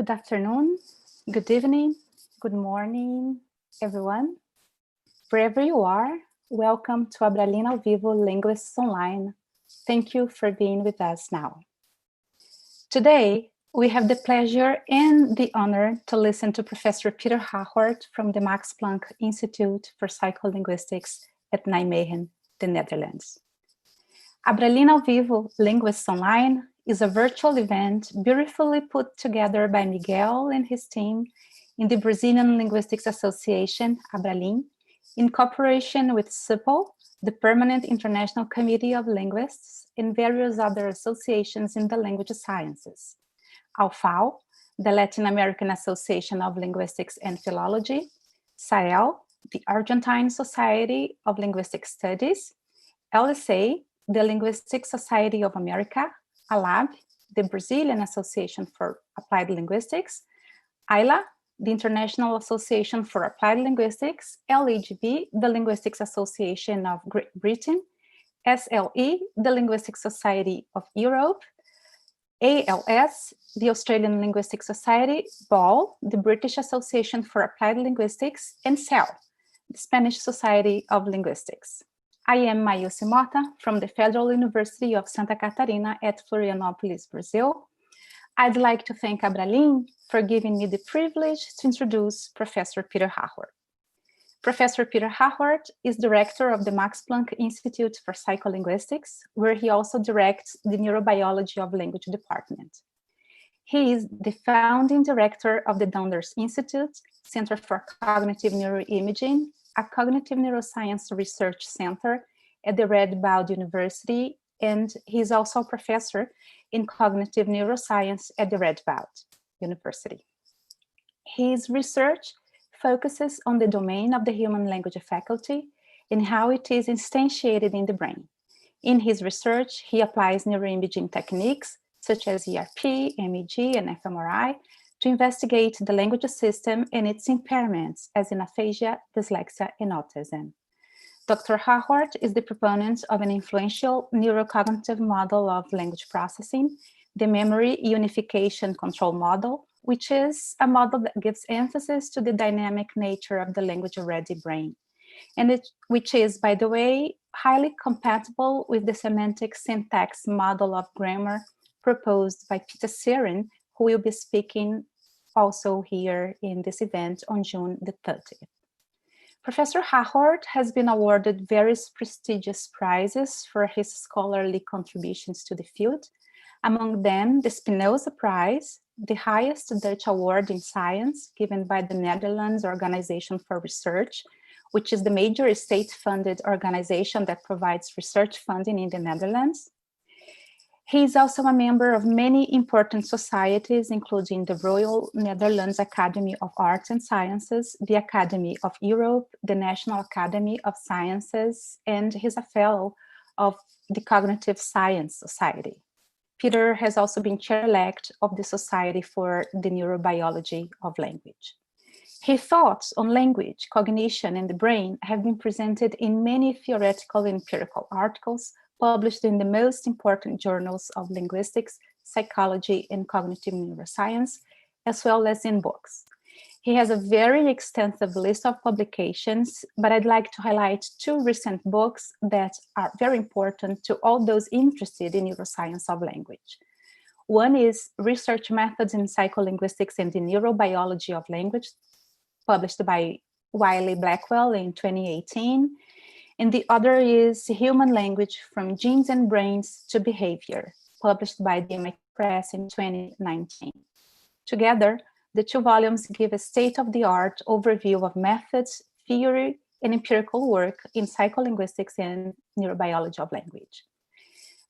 Good afternoon, good evening, good morning, everyone. Wherever you are, welcome to Abralina ao Vivo Linguists Online. Thank you for being with us now. Today, we have the pleasure and the honor to listen to Professor Peter Hagoort from the Max Planck Institute for Psycholinguistics at Nijmegen, the Netherlands. Abralina ao Vivo Linguists Online is a virtual event beautifully put together by Miguel and his team in the Brazilian Linguistics Association, Abralim, in cooperation with SIPL, the Permanent International Committee of Linguists, and various other associations in the language sciences. AUFAL, the Latin American Association of Linguistics and Philology, SAEL, the Argentine Society of Linguistic Studies, LSA, the Linguistic Society of America, ALAB, the Brazilian Association for Applied Linguistics, ILA, the International Association for Applied Linguistics, LAGB, the Linguistics Association of Great Britain, SLE, the Linguistic Society of Europe, ALS, the Australian Linguistic Society, BAL, the British Association for Applied Linguistics, and CEL, the Spanish Society of Linguistics. I am Mayusi Mota from the Federal University of Santa Catarina at Florianópolis, Brazil. I'd like to thank Abralim for giving me the privilege to introduce Professor Peter Hagoort. Professor Peter Hagoort is director of the Max Planck Institute for Psycholinguistics, where he also directs the Neurobiology of Language department. He is the founding director of the Donders Institute, Center for Cognitive Neuroimaging, a cognitive neuroscience research center at the Radboud University, and he's also a professor in cognitive neuroscience at the Radboud University. His research focuses on the domain of the human language faculty and how it is instantiated in the brain. In his research, he applies neuroimaging techniques such as ERP, MEG, and fMRI to investigate the language system and its impairments, as in aphasia, dyslexia, and autism. Dr. Hagoort is the proponent of an influential neurocognitive model of language processing, the memory unification control model, which is a model that gives emphasis to the dynamic nature of the language-ready brain, and which is, by the way, highly compatible with the semantic syntax model of grammar proposed by Peter Serin, who will be speaking also here in this event on June the 30th. Professor Hagoort has been awarded various prestigious prizes for his scholarly contributions to the field, among them the Spinoza Prize, the highest Dutch award in science given by the Netherlands Organization for Research, which is the major state-funded organization that provides research funding in the Netherlands. He is also a member of many important societies, including the Royal Netherlands Academy of Arts and Sciences, the Academy of Europe, the National Academy of Sciences, and he's a fellow of the Cognitive Science Society. Peter has also been chair-elect of the Society for the Neurobiology of Language. His thoughts on language, cognition, and the brain have been presented in many theoretical and empirical articles published in the most important journals of linguistics, psychology, and cognitive neuroscience, as well as in books. He has a very extensive list of publications, but I'd like to highlight two recent books that are very important to all those interested in neuroscience of language. One is Research Methods in Psycholinguistics and the Neurobiology of Language, published by Wiley Blackwell in 2018. And the other is Human Language from Genes and Brains to Behavior, published by the MIT Press in 2019. Together, the two volumes give a state-of-the-art overview of methods, theory, and empirical work in psycholinguistics and neurobiology of language.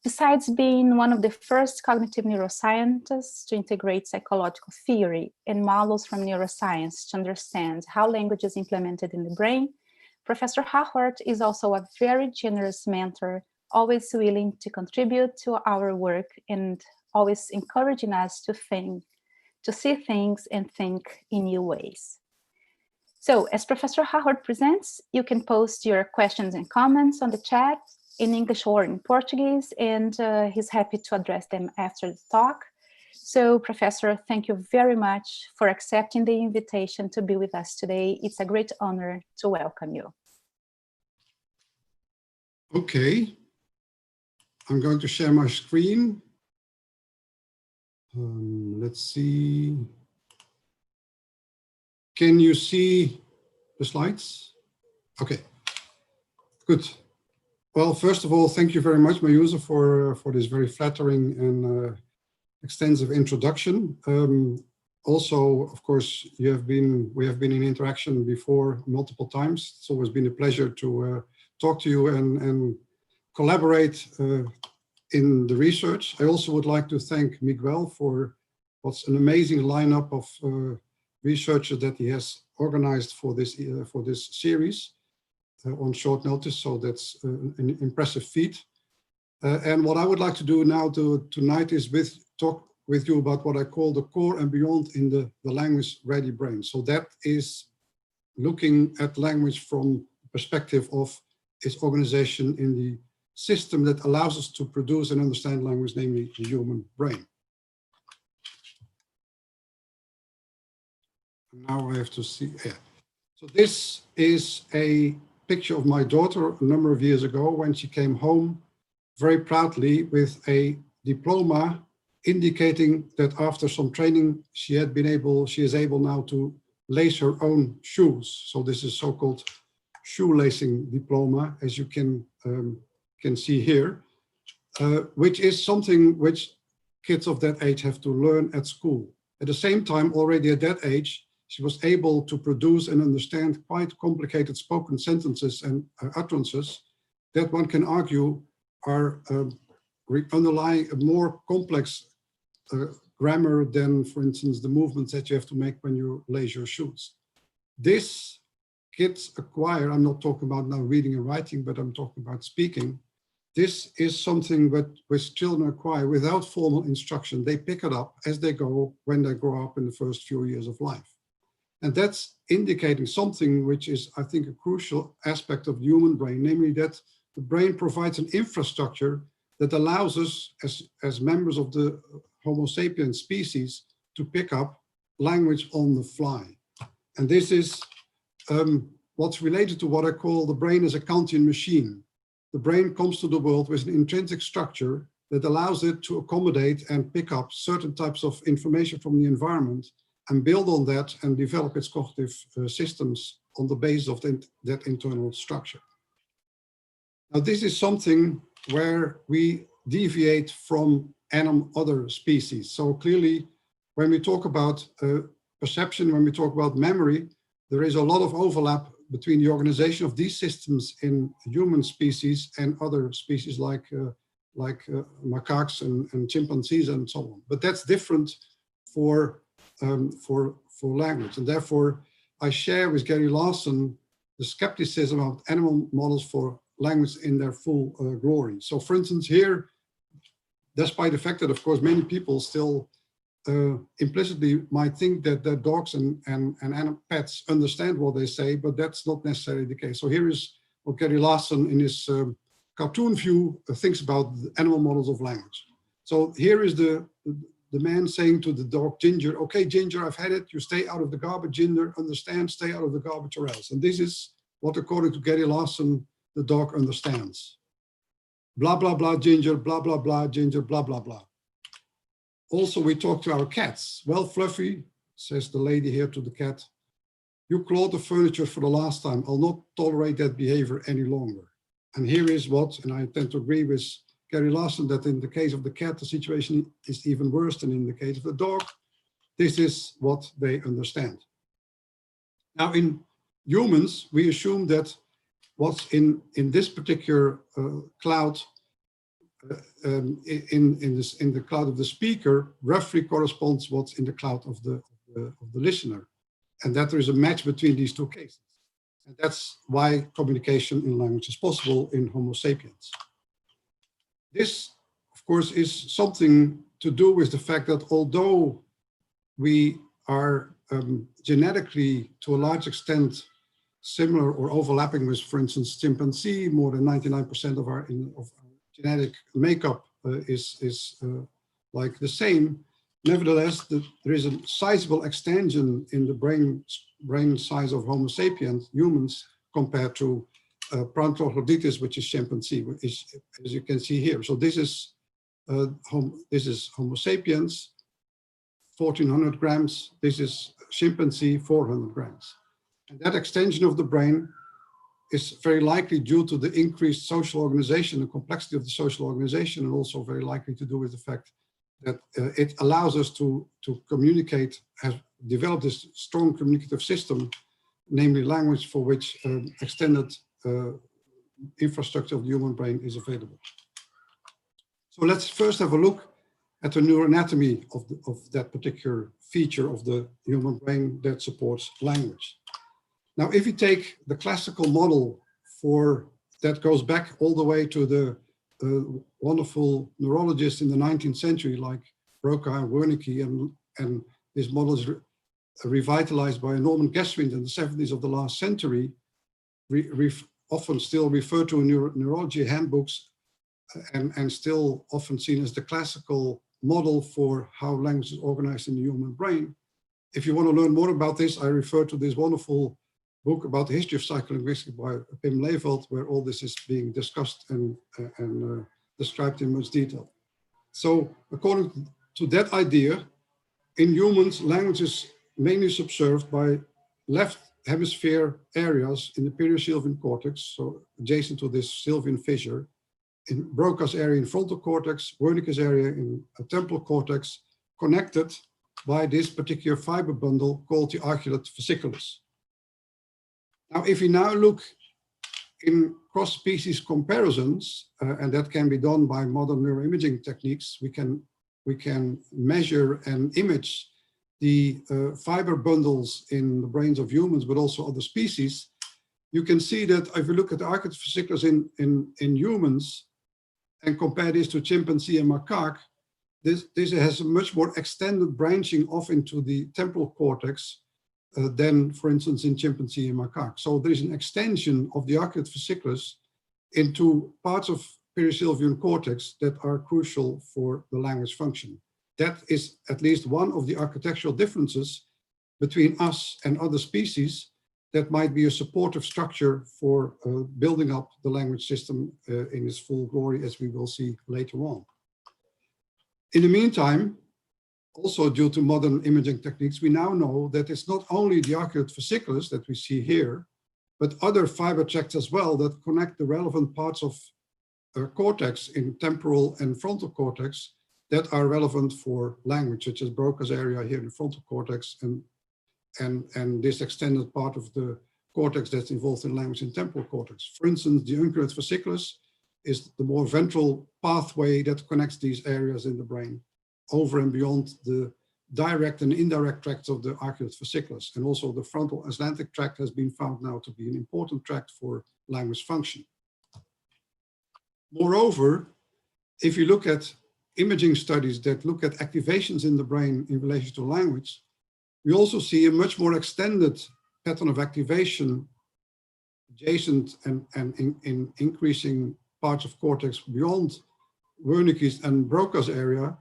Besides being one of the first cognitive neuroscientists to integrate psychological theory and models from neuroscience to understand how language is implemented in the brain, Professor Hagoort is also a very generous mentor, always willing to contribute to our work and always encouraging us to think, to see things and think in new ways. So as Professor Hagoort presents, you can post your questions and comments on the chat in English or in Portuguese, and he's happy to address them after the talk. So, Professor, thank you very much for accepting the invitation to be with us today. It's a great honor to welcome you. Okay, I'm going to share my screen. Let's see. Can you see the slides? Okay, good. Well, first of all, thank you very much, Mayuza, for this very flattering and extensive introduction. Also, of course, we have been in interaction before multiple times. It's always been a pleasure to talk to you and collaborate in the research. I also would like to thank Miguel for what's an amazing lineup of researchers that he has organized for this series on short notice. So that's an impressive feat. And what I would like to do now tonight is talk with you about what I call the core and beyond in the language-ready brain. So that is looking at language from the perspective of its organization in the system that allows us to produce and understand language, namely the human brain. Now I have to see. Yeah. So this is a picture of my daughter a number of years ago when she came home very proudly with a diploma indicating that after some training she is able now to lace her own shoes. So this is so-called shoelacing diploma, as you can see here, which is something which kids of that age have to learn at school. At the same time, already at that age, she was able to produce and understand quite complicated spoken sentences and utterances that one can argue are underlying a more complex grammar than, for instance, the movements that you have to make when you lace your shoes. This kids acquire, I'm not talking about now reading and writing, but I'm talking about speaking. This is something which children acquire without formal instruction. They pick it up as they go when they grow up in the first few years of life. And that's indicating something which is, I think, a crucial aspect of the human brain, namely that the brain provides an infrastructure that allows us as members of the Homo sapiens species to pick up language on the fly. And this is what's related to what I call the brain as a Kantian machine. The brain comes to the world with an intrinsic structure that allows it to accommodate and pick up certain types of information from the environment and build on that and develop its cognitive systems on the basis of that internal structure. Now, this is something where we deviate from other species. So clearly, when we talk about perception, when we talk about memory, there is a lot of overlap between the organization of these systems in human species and other species like macaques and chimpanzees and so on. But that's different for language, and therefore I share with Gary Larson the skepticism of animal models for language in their full glory. So, for instance, here, despite the fact that, of course, many people still implicitly might think that their dogs and pets understand what they say, but that's not necessarily the case. So here is what Gary Larson, in his cartoon view, thinks about the animal models of language. So here is the man saying to the dog, Ginger, okay, Ginger, I've had it. You stay out of the garbage, Ginger, understand, stay out of the garbage or else. And this is what, according to Gary Larson, the dog understands. Blah, blah, blah, Ginger, blah, blah, blah, Ginger, blah, blah, blah. Also, we talk to our cats. Well, Fluffy, says the lady here to the cat, you clawed the furniture for the last time. I'll not tolerate that behavior any longer. And here is what, and I tend to agree with Gary Larson, that in the case of the cat, the situation is even worse than in the case of the dog. This is what they understand. Now, in humans, we assume that what's in this particular cloud, in the cloud of the speaker, roughly corresponds what's in the cloud of the listener, and that there is a match between these two cases. And that's why communication in language is possible in Homo sapiens. This, of course, is something to do with the fact that although we are genetically, to a large extent, similar or overlapping with, for instance, chimpanzee, more than 99% of our genetic makeup is like the same, Nevertheless, there is a sizable extension in the brain size of Homo sapiens, humans, compared to Paranthropodites, which is chimpanzee, which is, as you can see here. So this is Homo sapiens, 1400 grams. This is chimpanzee, 400 grams. And that extension of the brain is very likely due to the increased social organization, the complexity of the social organization, and also very likely to do with the fact that it allows us to communicate, have developed this strong communicative system, namely language, for which extended infrastructure of the human brain is available. So let's first have a look at the neuroanatomy of that particular feature of the human brain that supports language. Now, if you take the classical model that goes back all the way to the wonderful neurologists in the 19th century, like Broca and Wernicke, and this model is revitalized by Norman Geschwind in the 70s of the last century, often still referred to in neurology handbooks, and still often seen as the classical model for how language is organized in the human brain. If you want to learn more about this, I refer to this wonderful book about the history of psycholinguistics by Pim Leveld, where all this is being discussed and described in much detail. So according to that idea, in humans, language is mainly subserved by left hemisphere areas in the periosylvian cortex, so adjacent to this sylvian fissure, in Broca's area in frontal cortex, Wernicke's area in temporal cortex, connected by this particular fiber bundle called the arcuate fasciculus. Now, if we now look in cross-species comparisons, and that can be done by modern neuroimaging techniques, we can measure and image the fiber bundles in the brains of humans, but also other species. You can see that if you look at the arcuate fasciculus in humans and compare this to chimpanzee and macaque, this has a much more extended branching off into the temporal cortex than, for instance, in chimpanzee and macaque. So there is an extension of the arcuate fasciculus into parts of periosylvian cortex that are crucial for the language function. That is at least one of the architectural differences between us and other species that might be a supportive structure for building up the language system in its full glory, as we will see later on. In the meantime, also due to modern imaging techniques, we now know that it's not only the arcuate fasciculus that we see here, but other fiber tracts as well that connect the relevant parts of cortex in temporal and frontal cortex that are relevant for language, such as Broca's area here in the frontal cortex and this extended part of the cortex that's involved in language in temporal cortex. For instance, the unguent fasciculus is the more ventral pathway that connects these areas in the brain over and beyond the direct and indirect tracts of the arcuate fasciculus. And also the frontal Atlantic tract has been found now to be an important tract for language function. Moreover, if you look at imaging studies that look at activations in the brain in relation to language, we also see a much more extended pattern of activation adjacent and in increasing parts of cortex beyond Wernicke's and Broca's area,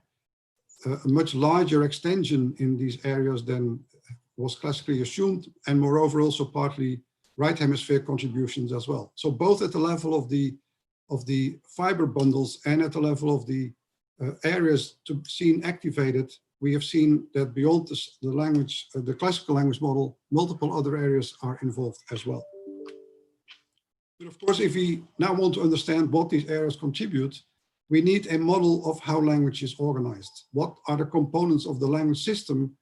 a much larger extension in these areas than was classically assumed, and moreover also partly right hemisphere contributions as well. So both at the level of the fiber bundles and at the level of the areas to seen activated, we have seen that beyond the language, the classical language model, multiple other areas are involved as well. But of course, if we now want to understand what these areas contribute, we need a model of how language is organized. What are the components of the language system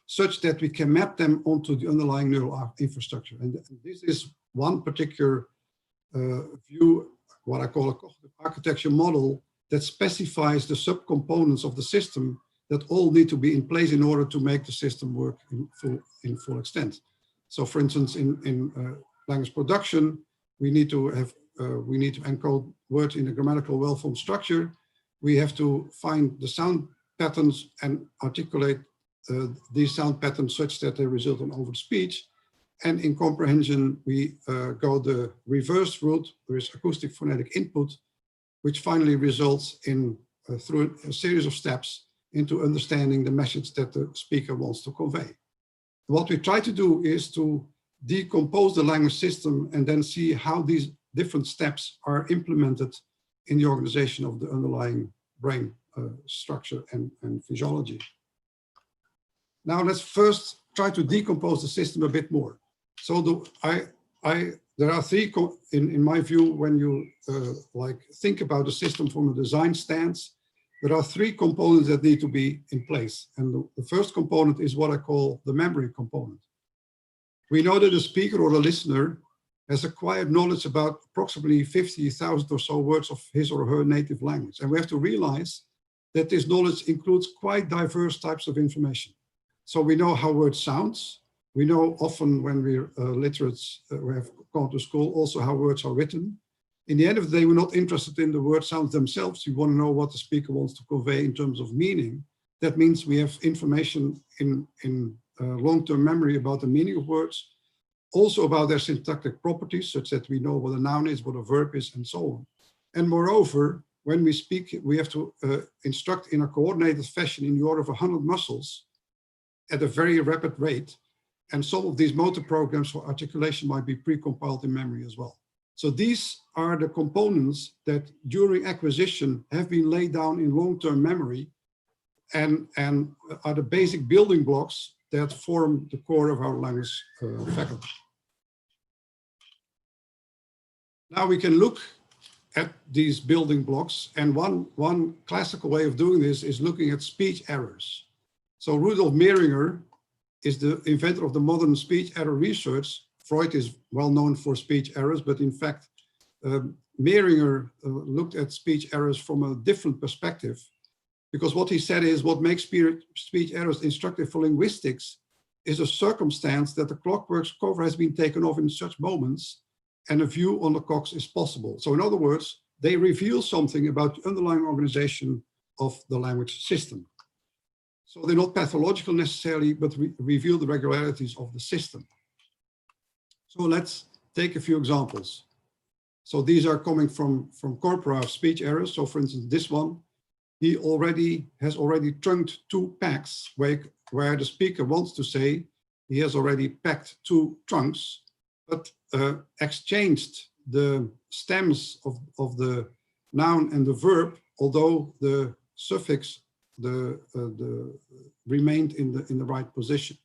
such that we can map them onto the underlying neural infrastructure. And this is one particular view, what I call a cognitive architecture model, that specifies the subcomponents of the system that all need to be in place in order to make the system work in full extent. So for instance, in language production, we need to encode words in a grammatical well-formed structure. We have to find the sound patterns and articulate these sound patterns such that they result in overt speech. And in comprehension, we go the reverse route. There is acoustic phonetic input, which finally results in, through a series of steps, into understanding the message that the speaker wants to convey. What we try to do is to decompose the language system and then see how these different steps are implemented in the organization of the underlying brain structure and physiology. Now let's first try to decompose the system a bit more. So there are three, in my view, when you think about the system from a design stance, there are three components that need to be in place. And the first component is what I call the memory component. We know that a speaker or a listener has acquired knowledge about approximately 50,000 or so words of his or her native language. And we have to realize that this knowledge includes quite diverse types of information. So we know how words sounds. We know often when we're literates, we have gone to school, also how words are written. In the end of the day, we're not interested in the word sounds themselves. We want to know what the speaker wants to convey in terms of meaning. That means we have information in long-term memory about the meaning of words, also about their syntactic properties, such that we know what a noun is, what a verb is, and so on. And moreover, when we speak, we have to instruct in a coordinated fashion in the order of 100 muscles at a very rapid rate. And some of these motor programs for articulation might be pre-compiled in memory as well. So these are the components that during acquisition have been laid down in long-term memory and are the basic building blocks that form the core of our language faculty. Now we can look at these building blocks, and one classical way of doing this is looking at speech errors. So Rudolf Mehringer is the inventor of the modern speech error research. Freud is well known for speech errors, but in fact, Mehringer looked at speech errors from a different perspective, because what he said is what makes speech errors instructive for linguistics is a circumstance that the clockwork's cover has been taken off in such moments and a view on the cocks is possible. So in other words, they reveal something about the underlying organization of the language system. So they're not pathological necessarily, but reveal the regularities of the system. So let's take a few examples. So these are coming from corpora of speech errors. So for instance, this one, he has already trunked 2 packs, where the speaker wants to say he has already packed 2 trunks, but exchanged the stems of the noun and the verb, although the suffix remained in the right position.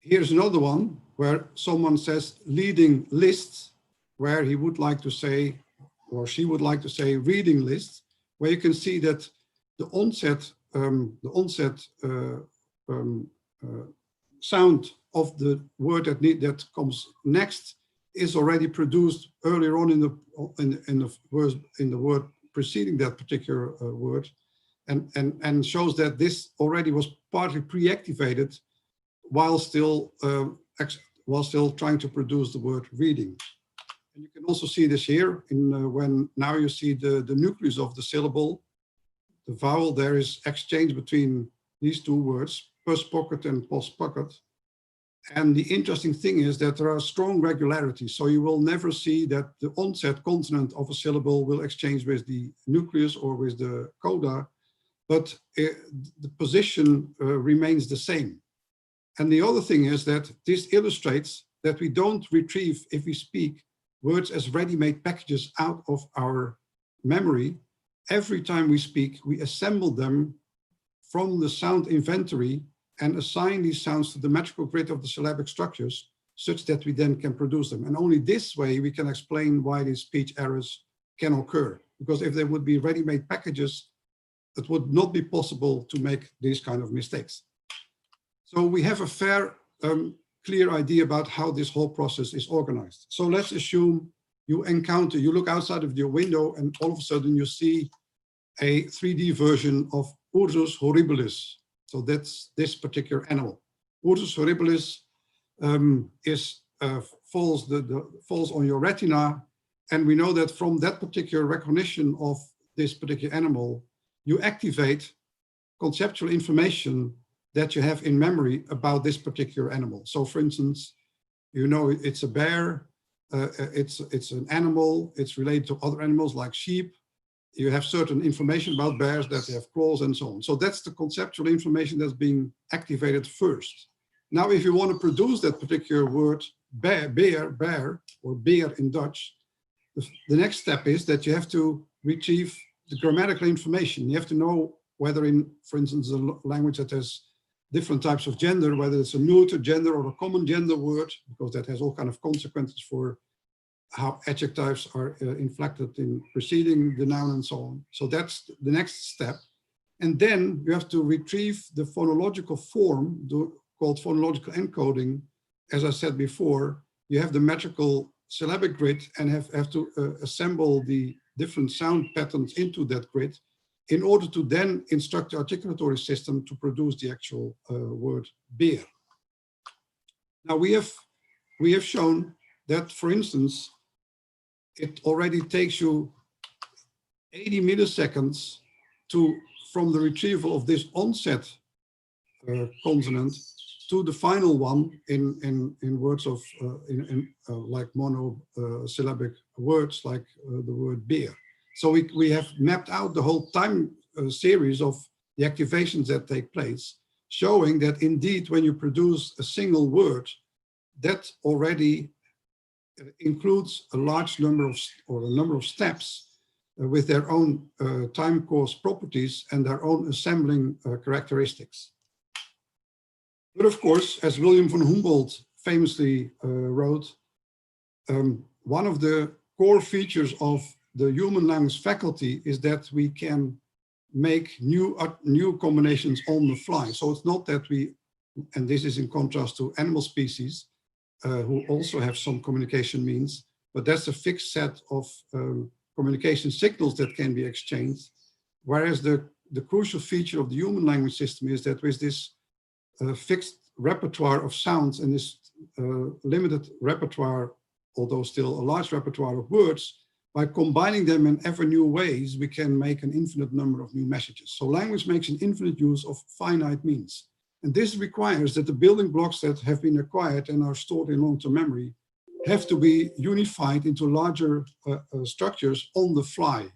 Here's another one where someone says leading lists, where he would like to say, or she would like to say reading lists, where you can see that the onset sound of the word that comes next is already produced earlier on in the word preceding that particular word, and shows that this already was partly pre-activated while still trying to produce the word reading. And you can also see this here when now you see the nucleus of the syllable. The vowel there is exchanged between these 2 words, pus pocket and pos pocket. And the interesting thing is that there are strong regularities. So you will never see that the onset consonant of a syllable will exchange with the nucleus or with the coda, but the position remains the same. And the other thing is that this illustrates that we don't retrieve, if we speak, words as ready-made packages out of our memory. Every time we speak, we assemble them from the sound inventory and assign these sounds to the metrical grid of the syllabic structures, such that we then can produce them. And only this way we can explain why these speech errors can occur. Because if there would be ready-made packages, it would not be possible to make these kind of mistakes. So we have a fair, clear idea about how this whole process is organized. So let's assume you look outside of your window and all of a sudden you see a 3D version of Ursus horribilis. So that's this particular animal. Ursus horribilis falls on your retina. And we know that from that particular recognition of this particular animal, you activate conceptual information that you have in memory about this particular animal. So for instance, you know it's a bear, it's an animal, it's related to other animals like sheep, you have certain information about bears, that they have claws and so on. So that's the conceptual information that's being activated first. Now, if you want to produce that particular word, bear, or beer in Dutch, the next step is that you have to retrieve the grammatical information. You have to know whether in, for instance, a language that has different types of gender, whether it's a neuter gender or a common gender word, because that has all kind of consequences for how adjectives are inflected in preceding the noun and so on. So that's the next step. And then you have to retrieve the phonological form called phonological encoding. As I said before, you have the metrical syllabic grid and have to assemble the different sound patterns into that grid in order to then instruct the articulatory system to produce the actual word beer. Now we have shown that, for instance, it already takes you 80 milliseconds from the retrieval of this onset consonant to the final one in words of like monosyllabic words like the word beer. So we have mapped out the whole time series of the activations that take place, showing that indeed when you produce a single word, that already includes a large number of, or a number of steps with their own time course properties and their own assembling characteristics. But of course, as William von Humboldt famously wrote, one of the core features of the human language faculty is that we can make new combinations on the fly. So it's not that we, and this is in contrast to animal species, who also have some communication means, but that's a fixed set of communication signals that can be exchanged. Whereas the crucial feature of the human language system is that with this fixed repertoire of sounds and this limited repertoire, although still a large repertoire of words, by combining them in ever new ways, we can make an infinite number of new messages. So language makes an infinite use of finite means. And this requires that the building blocks that have been acquired and are stored in long-term memory have to be unified into larger structures on the fly.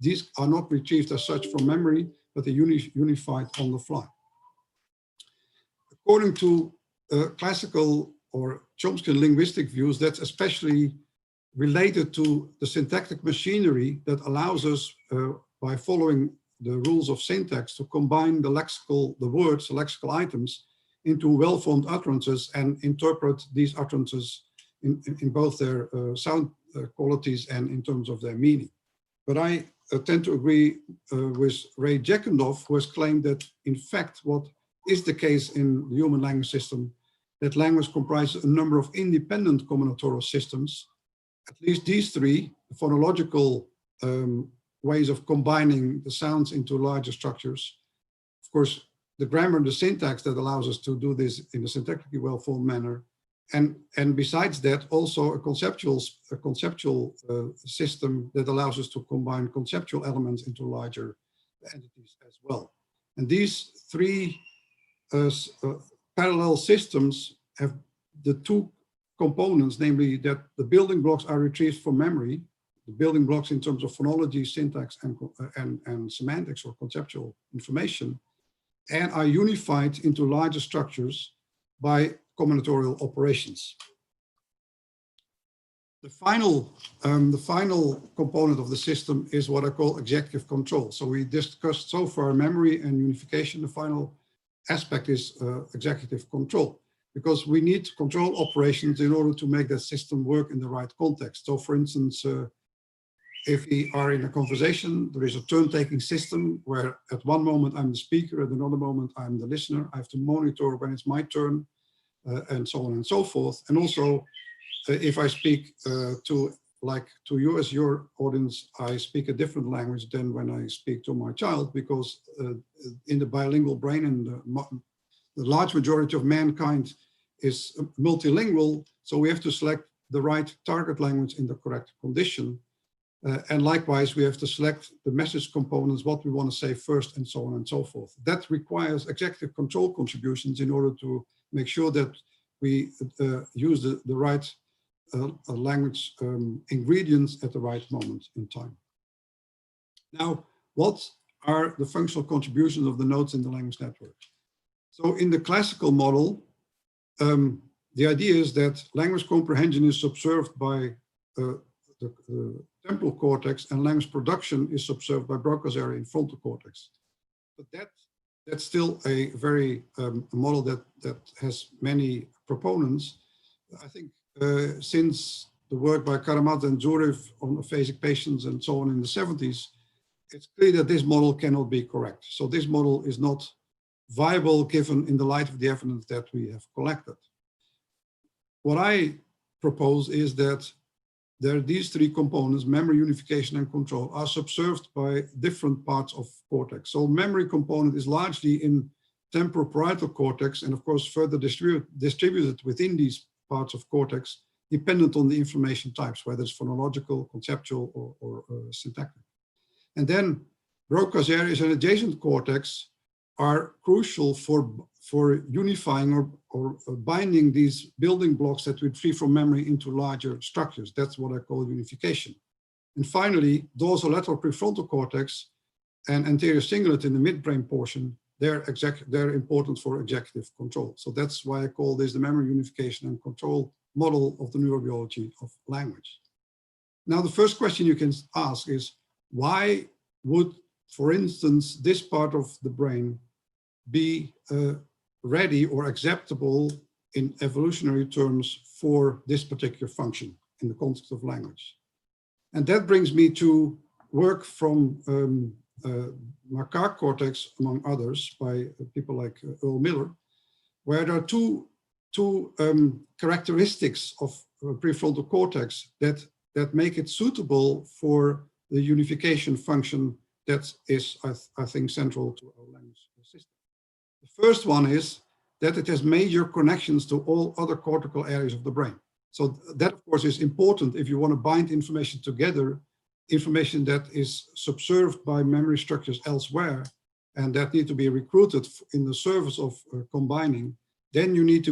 These are not retrieved as such from memory, but they're unified on the fly. According to classical or Chomsky linguistic views, that's especially related to the syntactic machinery that allows us, by following the rules of syntax, to combine the words, the lexical items, into well-formed utterances and interpret these utterances in both their sound qualities and in terms of their meaning. But I tend to agree with Ray Jackendorf, who has claimed that, in fact, what is the case in the human language system, that language comprises a number of independent combinatorial systems. At least these three, the phonological ways of combining the sounds into larger structures. Of course, the grammar and the syntax that allows us to do this in a syntactically well-formed manner. And besides that, also a conceptual system that allows us to combine conceptual elements into larger entities as well. And these three parallel systems have the two components, namely that the building blocks are retrieved from memory, the building blocks in terms of phonology, syntax, and semantics or conceptual information, and are unified into larger structures by combinatorial operations. The final component of the system is what I call executive control. So we discussed so far memory and unification. The final aspect is executive control, because we need to control operations in order to make that system work in the right context. So for instance, if we are in a conversation, there is a turn-taking system where at one moment I'm the speaker, at another moment I'm the listener. I have to monitor when it's my turn, and so on and so forth. And also, if I speak to you as your audience, I speak a different language than when I speak to my child, because in the bilingual brain and the large majority of mankind is multilingual. So we have to select the right target language in the correct condition. And likewise, we have to select the message components, what we want to say first, and so on and so forth. That requires executive control contributions in order to make sure that we use the right language ingredients at the right moment in time. Now, what are the functional contributions of the nodes in the language network? So in the classical model, the idea is that language comprehension is subserved by the temporal cortex, and language production is subserved by Broca's area in frontal cortex. But that's still a very a model that has many proponents. I think since the work by Karamat and Zurev on aphasic patients and so on in the 70s, it's clear that this model cannot be correct. So this model is not viable given in the light of the evidence that we have collected. What I propose is that there are these three components, memory, unification, and control, are subserved by different parts of cortex. So memory component is largely in temporal parietal cortex, and of course further distributed within these parts of cortex, dependent on the information types, whether it's phonological, conceptual, or syntactic. And then Broca's areas and adjacent cortex are crucial for unifying or binding these building blocks that we retrieve from memory into larger structures. That's what I call unification. And finally, dorsolateral prefrontal cortex and anterior cingulate in the midbrain portion, they're important for executive control. So that's why I call this the memory, unification, and control model of the neurobiology of language. Now, the first question you can ask is, why would, for instance, this part of the brain be ready or acceptable in evolutionary terms for this particular function in the context of language? And that brings me to work from macaque cortex, among others, by people like Earl Miller, where there are two characteristics of prefrontal cortex that make it suitable for the unification function that is, I think, central to our language system. The first one is that it has major connections to all other cortical areas of the brain. So that, of course, is important if you want to bind information together, information that is subserved by memory structures elsewhere, and that need to be recruited in the service of combining. Then you need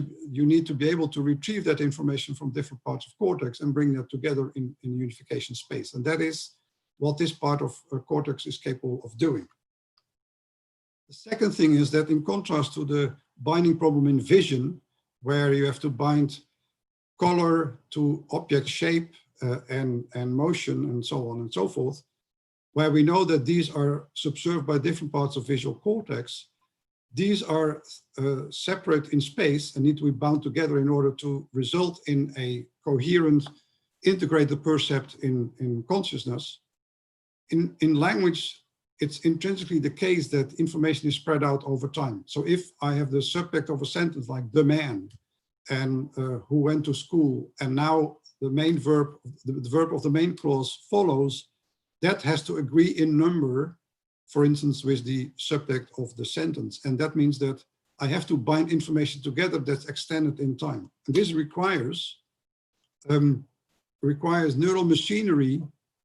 to be able to retrieve that information from different parts of cortex and bring that together in unification space. And that is what this part of cortex is capable of doing. The second thing is that, in contrast to the binding problem in vision, where you have to bind color to object shape and motion and so on and so forth, where we know that these are subserved by different parts of visual cortex, these are separate in space and need to be bound together in order to result in a coherent, integrated percept in consciousness. In language, it's intrinsically the case that information is spread out over time. So if I have the subject of a sentence like the man and who went to school, and now the main verb, the verb of the main clause follows, that has to agree in number, for instance, with the subject of the sentence. And that means that I have to bind information together that's extended in time. And this requires neural machinery,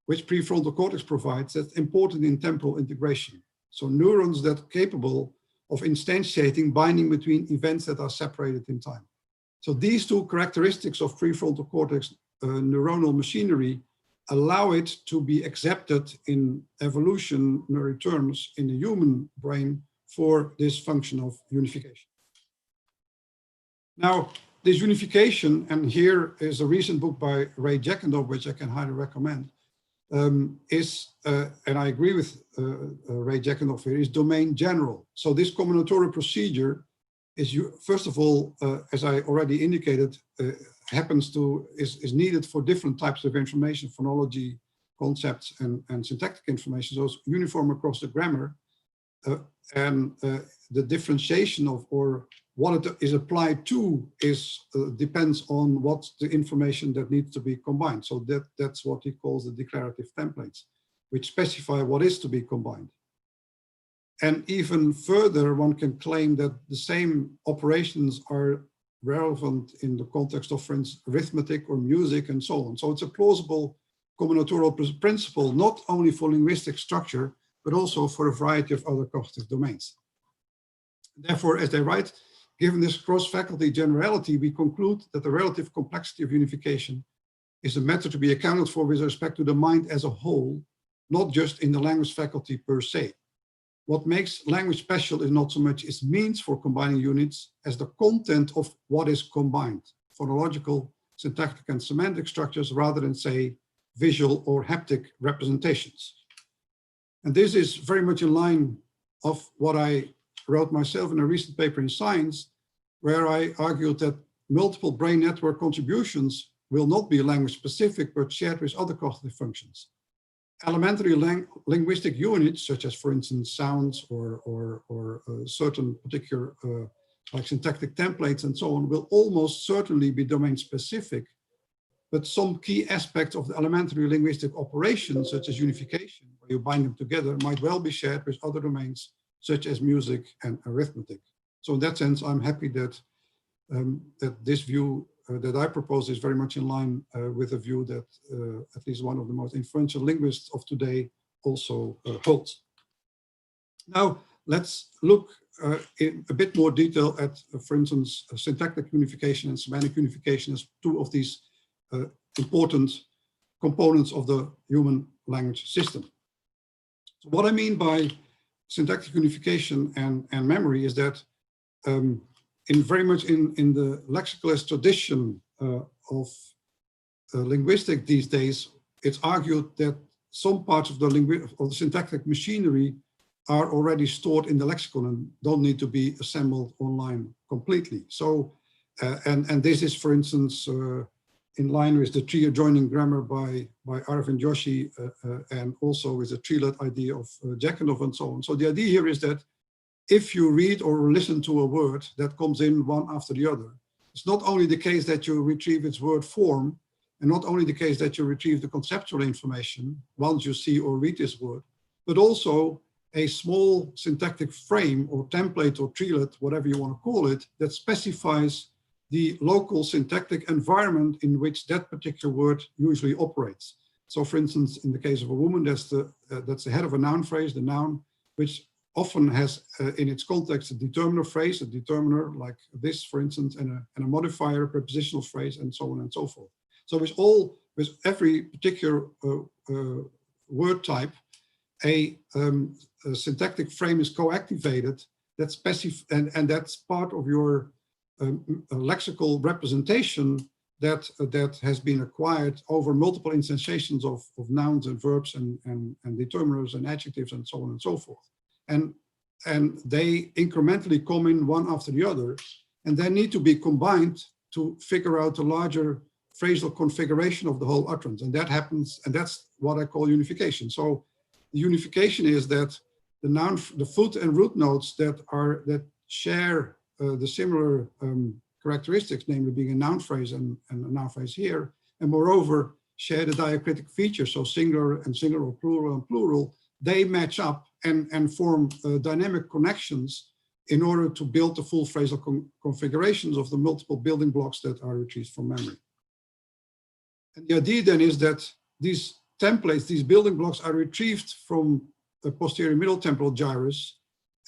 which prefrontal cortex provides, that's important in temporal integration. So neurons that are capable of instantiating binding between events that are separated in time. So these two characteristics of prefrontal cortex neuronal machinery allow it to be accepted in evolutionary terms in the human brain for this function of unification. Now, this unification, and here is a recent book by Ray Jackendorf, which I can highly recommend, and I agree with Ray Jackendorf here, is domain general. So this combinatorial procedure is, first of all, as I already indicated, is needed for different types of information, phonology, concepts, and syntactic information. So it's uniform across the grammar, and the differentiation of, or what it is applied to, is depends on what's the information that needs to be combined. So that's what he calls the declarative templates, which specify what is to be combined. And even further, one can claim that the same operations are relevant in the context of, for instance, arithmetic or music and so on. So it's a plausible combinatorial principle, not only for linguistic structure, but also for a variety of other cognitive domains. Therefore, as they write, given this cross-faculty generality, we conclude that the relative complexity of unification is a matter to be accounted for with respect to the mind as a whole, not just in the language faculty per se. What makes language special is not so much its means for combining units as the content of what is combined, phonological, syntactic, and semantic structures, rather than, say, visual or haptic representations. And this is very much in line of what I wrote myself in a recent paper in Science, where I argued that multiple brain network contributions will not be language specific, but shared with other cognitive functions. Elementary linguistic units, such as, for instance, sounds or certain particular like syntactic templates and so on, will almost certainly be domain specific. But some key aspects of the elementary linguistic operations, such as unification, where you bind them together, might well be shared with other domains, such as music and arithmetic. So in that sense, I'm happy that, that this view that I propose is very much in line with a view that at least one of the most influential linguists of today also holds. Now, let's look in a bit more detail at, for instance, syntactic unification and semantic unification as two of these important components of the human language system. So what I mean by syntactic unification and memory is that very much in the lexicalist tradition of linguistic these days, it's argued that some parts of the syntactic machinery are already stored in the lexicon and don't need to be assembled online completely. So, and this is, for instance, in line with the tree adjoining grammar by Arvind Joshi and also with the tree-led idea of Jekanov and so on. So the idea here is that if you read or listen to a word that comes in one after the other, it's not only the case that you retrieve its word form, and not only the case that you retrieve the conceptual information once you see or read this word, but also a small syntactic frame or template or treelet, whatever you want to call it, that specifies the local syntactic environment in which that particular word usually operates. So for instance, in the case of a woman, that's the head of a noun phrase, the noun, which often has in its context a determiner phrase, a determiner like this, for instance, and a modifier, a prepositional phrase, and so on and so forth. So with every particular word type, a syntactic frame is co-activated and that's part of your lexical representation that has been acquired over multiple instantiations of nouns and verbs and determiners and adjectives and so on and so forth. And they incrementally come in one after the other, and they need to be combined to figure out a larger phrasal configuration of the whole utterance. And that happens, and that's what I call unification. So the unification is that the noun, the foot and root notes that share the similar characteristics, namely being a noun phrase and a noun phrase here, and moreover share the diacritic features, so singular and singular or plural and plural, they match up and form dynamic connections in order to build the full phrasal configurations of the multiple building blocks that are retrieved from memory. And the idea then is that these templates, these building blocks are retrieved from the posterior middle temporal gyrus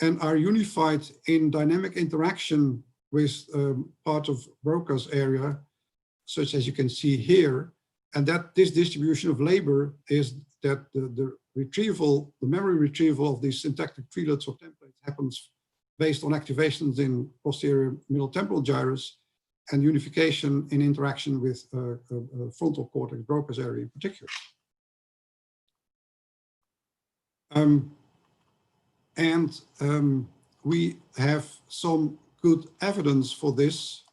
and are unified in dynamic interaction with part of Broca's area, such as you can see here, and that this distribution of labor is that the retrieval, the memory retrieval of these syntactic treelets or templates happens based on activations in posterior middle temporal gyrus and unification in interaction with frontal cortex, Broca's area in particular. We have some good evidence for this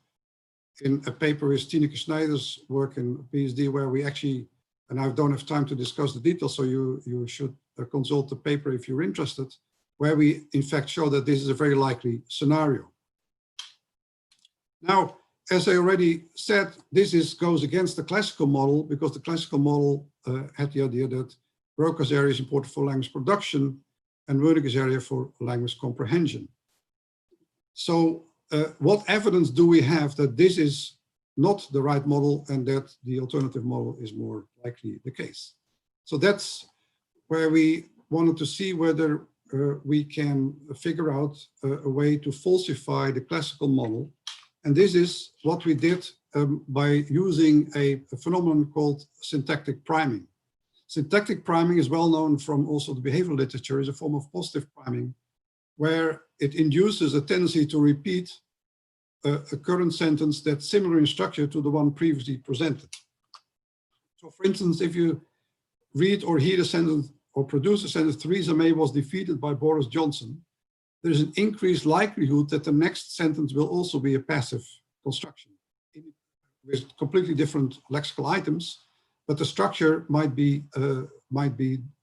in a paper with Tineke Schneider's work in PhD, where we actually, and I don't have time to discuss the details, so you should consult the paper if you're interested, where we in fact show that this is a very likely scenario. Now, as I already said, this goes against the classical model, because the classical model had the idea that Broca's area is important for language production and Wernicke's area for language comprehension. So what evidence do we have that this is not the right model and that the alternative model is more likely the case? So that's where we wanted to see whether we can figure out a way to falsify the classical model. And this is what we did by using a phenomenon called syntactic priming. Syntactic priming is well known from also the behavioral literature, is a form of positive priming, where it induces a tendency to repeat a current sentence that's similar in structure to the one previously presented. So for instance, if you read or hear a sentence or produce a sentence, Theresa May was defeated by Boris Johnson, there's an increased likelihood that the next sentence will also be a passive construction with completely different lexical items, but the structure might be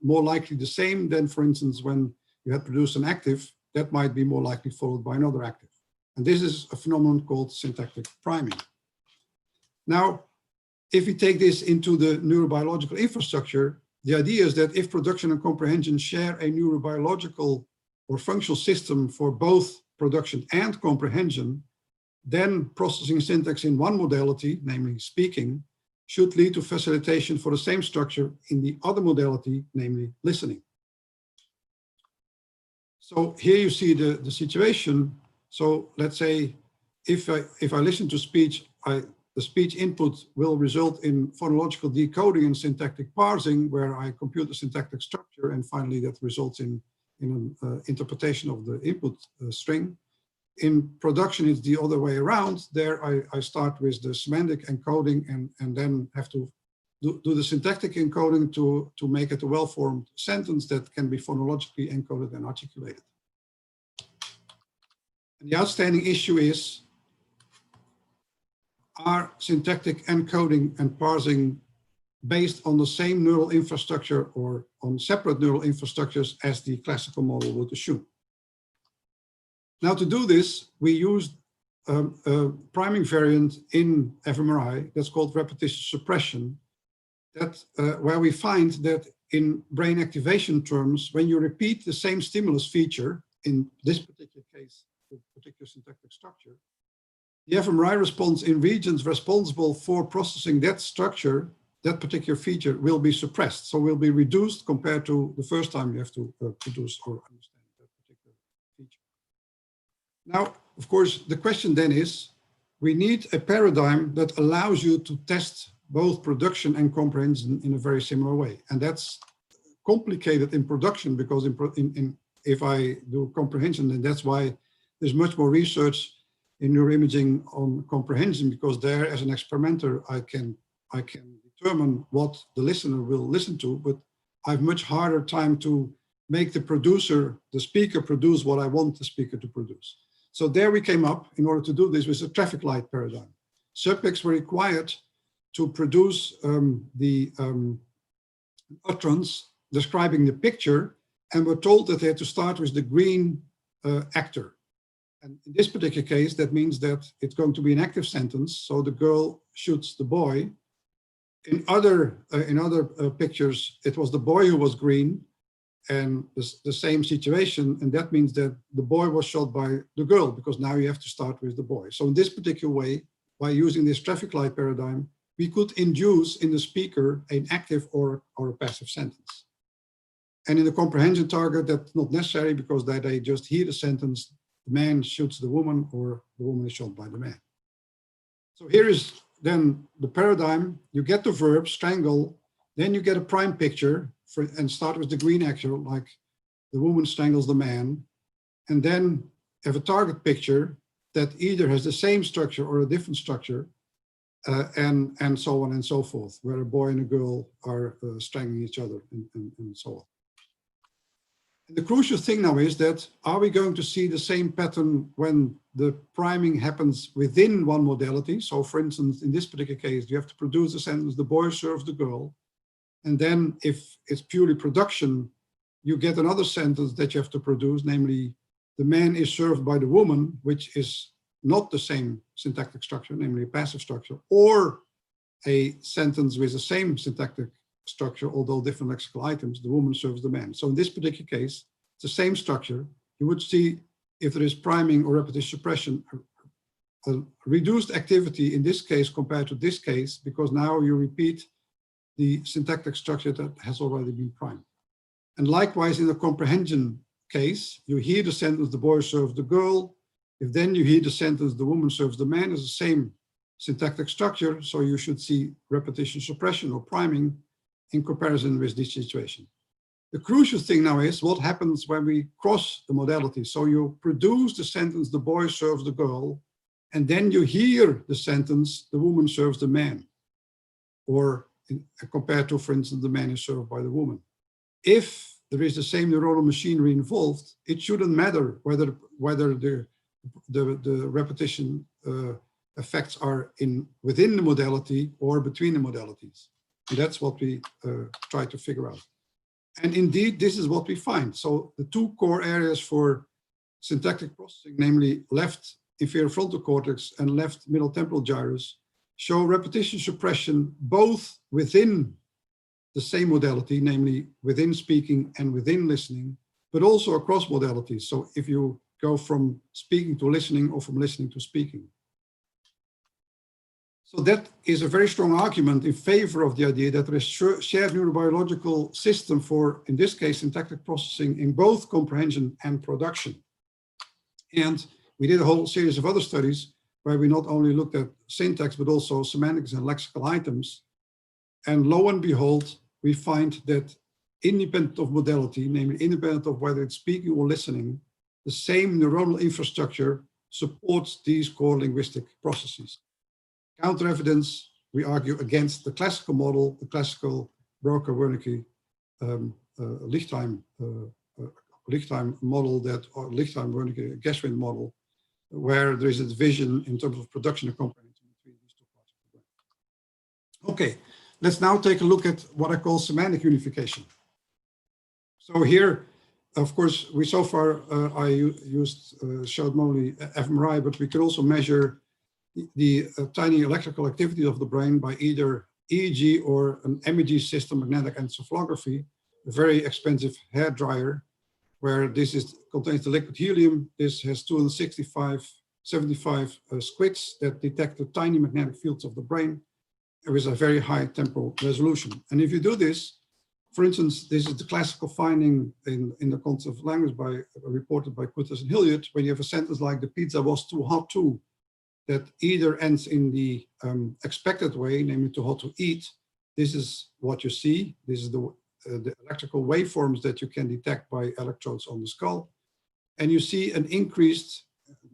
more likely the same than, for instance, when you had produced an active, that might be more likely followed by another active. And this is a phenomenon called syntactic priming. Now, if we take this into the neurobiological infrastructure, the idea is that if production and comprehension share a neurobiological or functional system for both production and comprehension, then processing syntax in one modality, namely speaking, should lead to facilitation for the same structure in the other modality, namely listening. So here you see the situation. So let's say if I listen to speech, the speech input will result in phonological decoding and syntactic parsing, where I compute the syntactic structure, and finally that results in an interpretation of the input string. In production, it's the other way around. There I start with the semantic encoding and then have to do the syntactic encoding to make it a well-formed sentence that can be phonologically encoded and articulated. And the outstanding issue is, are syntactic encoding and parsing based on the same neural infrastructure or on separate neural infrastructures as the classical model would assume? Now, to do this, we used a priming variant in fMRI that's called repetition suppression, where we find that in brain activation terms, when you repeat the same stimulus feature, in this particular case, the particular syntactic structure, the fMRI response in regions responsible for processing that structure, that particular feature, will be suppressed. So will be reduced compared to the first time you have to produce or understand that particular feature. Now, of course, the question then is, we need a paradigm that allows you to test both production and comprehension in a very similar way. And that's complicated in production, because if I do comprehension, then that's why there's much more research in neuroimaging on comprehension, because there, as an experimenter, I can determine what the listener will listen to, but I have much harder time to make the speaker produce what I want the speaker to produce. So there we came up, in order to do this, with a traffic light paradigm. Subjects were required to produce the utterance describing the picture, and were told that they had to start with the green actor. And in this particular case, that means that it's going to be an active sentence. So the girl shoots the boy. In other pictures, it was the boy who was green, and the same situation. And that means that the boy was shot by the girl, because now you have to start with the boy. So in this particular way, by using this traffic light paradigm, we could induce in the speaker an active or a passive sentence. And in the comprehension target, that's not necessary, because they just hear the sentence, the man shoots the woman, or the woman is shot by the man. So here is then the paradigm. You get the verb, strangle, then you get a prime picture, and start with the green actor, like the woman strangles the man. And then have a target picture that either has the same structure or a different structure, and so on and so forth, where a boy and a girl are strangling each other, and so on. And the crucial thing now is that, are we going to see the same pattern when the priming happens within one modality? So for instance, in this particular case, you have to produce a sentence, the boy serves the girl. And then if it's purely production, you get another sentence that you have to produce, namely, the man is served by the woman, which is not the same syntactic structure, namely a passive structure, or a sentence with the same syntactic structure, although different lexical items, the woman serves the man. So in this particular case, it's the same structure. You would see, if there is priming or repetition suppression, a reduced activity in this case compared to this case, because now you repeat the syntactic structure that has already been primed. And likewise, in the comprehension case, you hear the sentence, the boy serves the girl. If then you hear the sentence, the woman serves the man, is the same syntactic structure. So you should see repetition suppression or priming in comparison with this situation. The crucial thing now is what happens when we cross the modality. So you produce the sentence, the boy serves the girl, and then you hear the sentence, the woman serves the man. Or compared to, for instance, the man is served by the woman. If there is the same neuronal machinery involved, it shouldn't matter whether the repetition effects are within the modality or between the modalities. And that's what we try to figure out. And indeed, this is what we find. So the two core areas for syntactic processing, namely left inferior frontal cortex and left middle temporal gyrus, show repetition suppression both within the same modality, namely within speaking and within listening, but also across modalities. So if you go from speaking to listening or from listening to speaking. So that is a very strong argument in favor of the idea that there is shared neurobiological system for, in this case, syntactic processing in both comprehension and production. And we did a whole series of other studies where we not only looked at syntax, but also semantics and lexical items. And lo and behold, we find that independent of modality, namely independent of whether it's speaking or listening, the same neuronal infrastructure supports these core linguistic processes. Counter evidence, we argue against the classical model, the classical Wernicke-Lichtheim model, or Lichtheim-Wernicke-Geschwind model, where there is a division in terms of production and comprehension between these two parts of the brain. Okay, let's now take a look at what I call semantic unification. So here, of course, we so far I showed only fMRI, but we can also measure the tiny electrical activity of the brain by either EEG or an MEG system, magnetic encephalography, a very expensive hair dryer, where this contains the liquid helium. This has 275 squids that detect the tiny magnetic fields of the brain with a very high temporal resolution. And if you do this, for instance, this is the classical finding in the concept of language reported by Kutas and Hilliard, when you have a sentence like the pizza was too hot too, that either ends in the expected way, namely too hot to eat. This is what you see. This is the electrical waveforms that you can detect by electrodes on the skull. And you see an increased,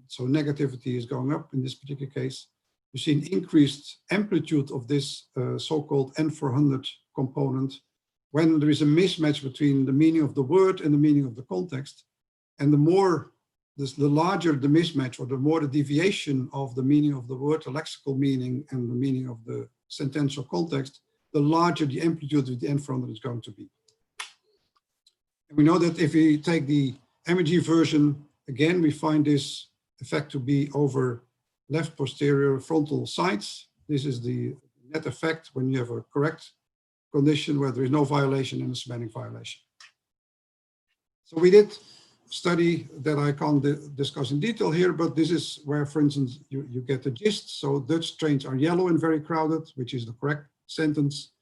so negativity is going up in this particular case. You see an increased amplitude of this so-called N400 component when there is a mismatch between the meaning of the word and the meaning of the context. And the larger the mismatch, or the more the deviation of the meaning of the word, the lexical meaning and the meaning of the sentential context, the larger the amplitude of the N400 is going to be. And we know that if we take the MEG version, again, we find this effect to be over left posterior frontal sides. This is the net effect when you have a correct condition where there is no violation and a semantic violation. So we did study that I can't discuss in detail here, but this is where, for instance, you get the gist. So Dutch trains are yellow and very crowded, which is the correct sentence.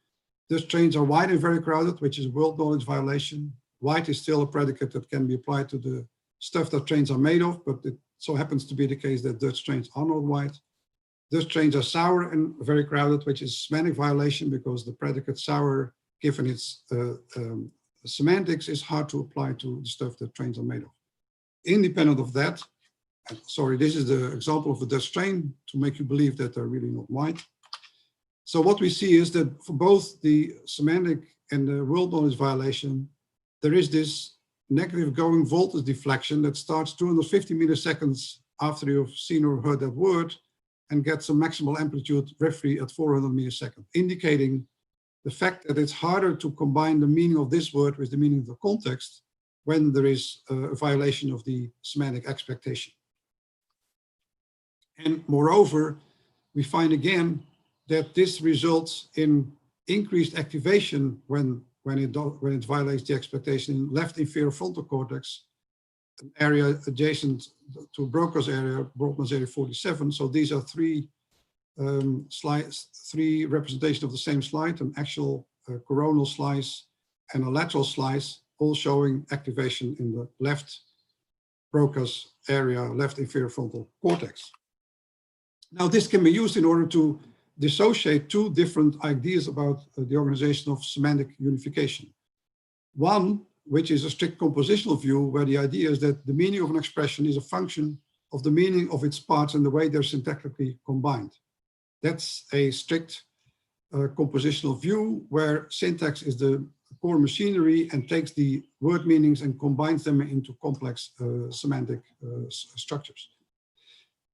Dutch trains are white and very crowded, which is world knowledge violation. White is still a predicate that can be applied to the stuff that trains are made of, but it so happens to be the case that Dutch trains are not white. Dutch trains are sour and very crowded, which is semantic violation because the predicate sour, given its semantics, is hard to apply to the stuff that trains are made of. Independent of that, sorry, this is the example of a Dutch train to make you believe that they're really not white. So what we see is that for both the semantic and the world knowledge violation, there is this negative going voltage deflection that starts 250 milliseconds after you've seen or heard that word and gets a maximal amplitude roughly at 400 milliseconds, indicating the fact that it's harder to combine the meaning of this word with the meaning of the context when there is a violation of the semantic expectation. And moreover, we find again that this results in increased activation when it violates the expectation in left inferior frontal cortex, an area adjacent to Broca's area, Brodmann's area 47. So these are three representations of the same slide, an actual coronal slice and a lateral slice, all showing activation in the left Broca's area, left inferior frontal cortex. Now this can be used in order to dissociate two different ideas about the organization of semantic unification. One, which is a strict compositional view, where the idea is that the meaning of an expression is a function of the meaning of its parts and the way they're syntactically combined. That's a strict compositional view where syntax is the core machinery and takes the word meanings and combines them into complex semantic structures.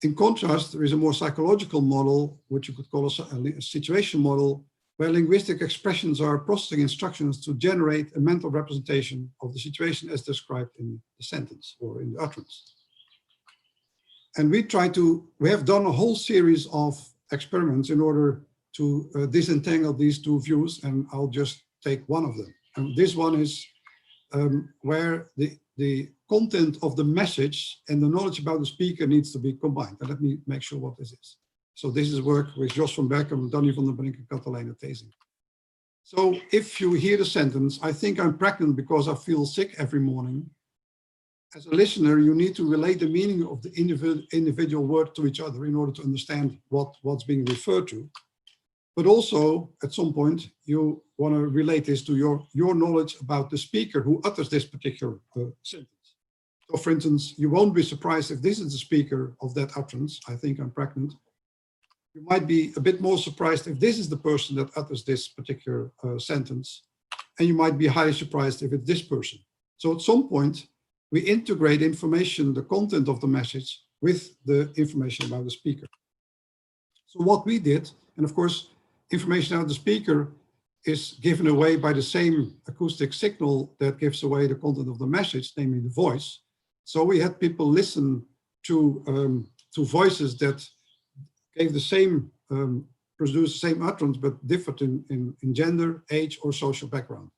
In contrast, there is a more psychological model, which you could call a situation model, where linguistic expressions are processing instructions to generate a mental representation of the situation as described in the sentence or in the utterance. And we have done a whole series of experiments in order to disentangle these two views, and I'll just take one of them. And this one is where the content of the message and the knowledge about the speaker needs to be combined. And let me make sure what this is. So this is work with Jos van Berk and Danny van der Brink and Catalina Thesing. So if you hear the sentence, I think I'm pregnant because I feel sick every morning. As a listener, you need to relate the meaning of the individual word to each other in order to understand what's being referred to. But also, at some point, you want to relate this to your knowledge about the speaker who utters this particular sentence. So for instance, you won't be surprised if this is the speaker of that utterance, I think I'm pregnant. You might be a bit more surprised if this is the person that utters this particular sentence. And you might be highly surprised if it's this person. So at some point, we integrate information, the content of the message, with the information about the speaker. So what we did, and of course, information about the speaker is given away by the same acoustic signal that gives away the content of the message, namely the voice. So we had people listen to voices that gave the same, produced the same utterance, but differed in gender, age, or social background.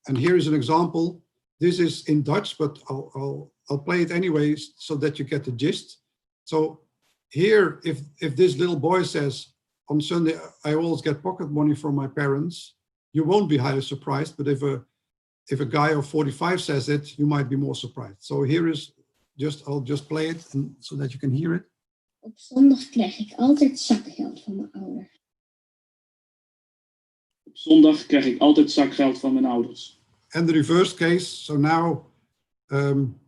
And here is an example. This is in Dutch, but I'll play it anyway so that you get the gist. So here, if this little boy says, on Sunday, I always get pocket money from my parents, you won't be highly surprised. But if a guy of 45 says it, you might be more surprised. So here is I'll just play it so that you can hear it. Op zondag krijg ik altijd zakgeld van mijn ouders. Op zondag krijg ik altijd zakgeld van mijn ouders. And the reverse case. So now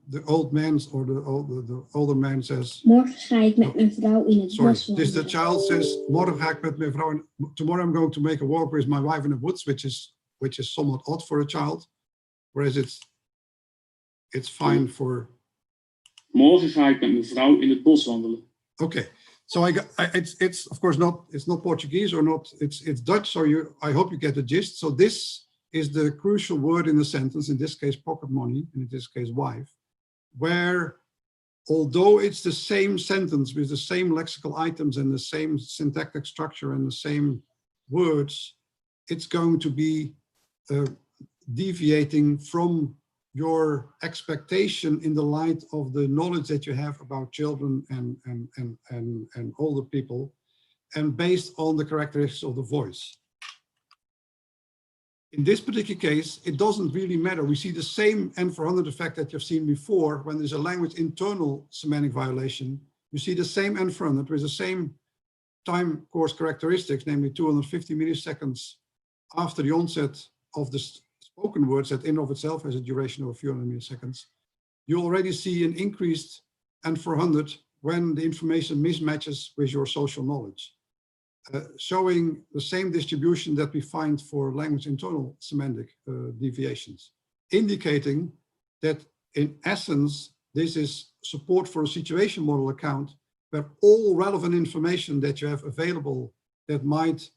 the old man or the older man says. Morgen ga ik met mijn vrouw in het bos. Sorry, the child says, morgen ga ik met mijn vrouw. Tomorrow I'm going to make a walk with my wife in the woods, which is somewhat odd for a child, whereas it's fine for. Morgen ga ik met mijn vrouw in het bos wandelen. Okay, so it's of course not Portuguese or not, it's Dutch. So I hope you get the gist. So this is the crucial word in the sentence, in this case pocket money, and in this case wife, where although it's the same sentence with the same lexical items and the same syntactic structure and the same words, it's going to be deviating from your expectation in the light of the knowledge that you have about children and older people, and based on the characteristics of the voice. In this particular case, it doesn't really matter. We see the same N400 effect that you've seen before when there's a language internal semantic violation. You see the same N400 with the same time course characteristics, namely 250 milliseconds after the onset of the spoken words that in of itself has a duration of a few hundred milliseconds. You already see an increased N400 when the information mismatches with your social knowledge. Showing the same distribution that we find for language internal semantic deviations, indicating that in essence, this is support for a situation model account where all relevant information that you have available that might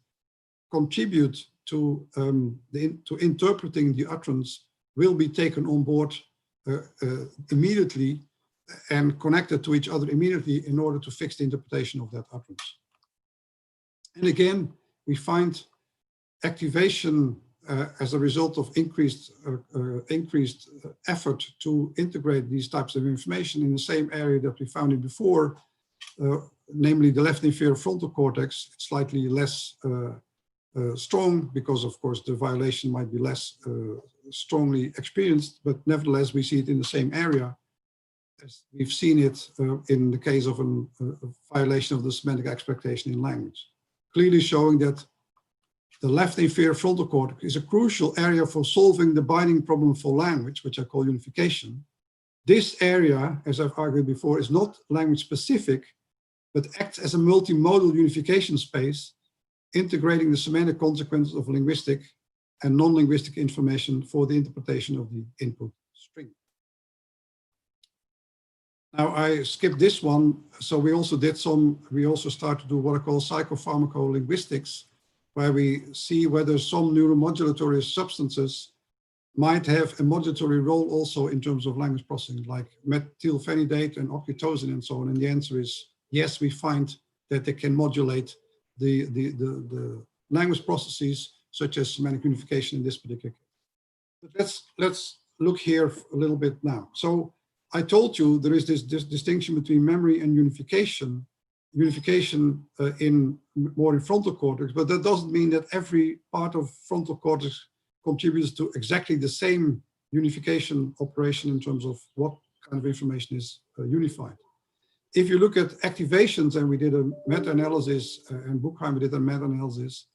contribute to interpreting the utterance will be taken on board immediately and connected to each other immediately in order to fix the interpretation of that utterance. And again, we find activation as a result of increased effort to integrate these types of information in the same area that we found it before, namely the left inferior frontal cortex. It's slightly less strong because, of course, the violation might be less strongly experienced, but nevertheless, we see it in the same area as we've seen it in the case of a violation of the semantic expectation in language. clearly showing that the left inferior frontal cortex is a crucial area for solving the binding problem for language, which I call unification. This area, as I've argued before, is not language specific, but acts as a multimodal unification space, integrating the semantic consequences of linguistic and non-linguistic information for the interpretation of the input string. Now I skipped this one. So we also start to do what I call psychopharmacolinguistics, where we see whether some neuromodulatory substances might have a modulatory role also in terms of language processing, like methylphenidate and oxytocin and so on. And the answer is yes, we find that they can modulate the language processes, such as semantic unification in this particular case. But let's look here a little bit now. So I told you there is this distinction between memory and unification. Unification more in frontal cortex, but that doesn't mean that every part of frontal cortex contributes to exactly the same unification operation in terms of what kind of information is unified. If you look at activations, and we did a meta-analysis, and Buchheim did a meta-analysis,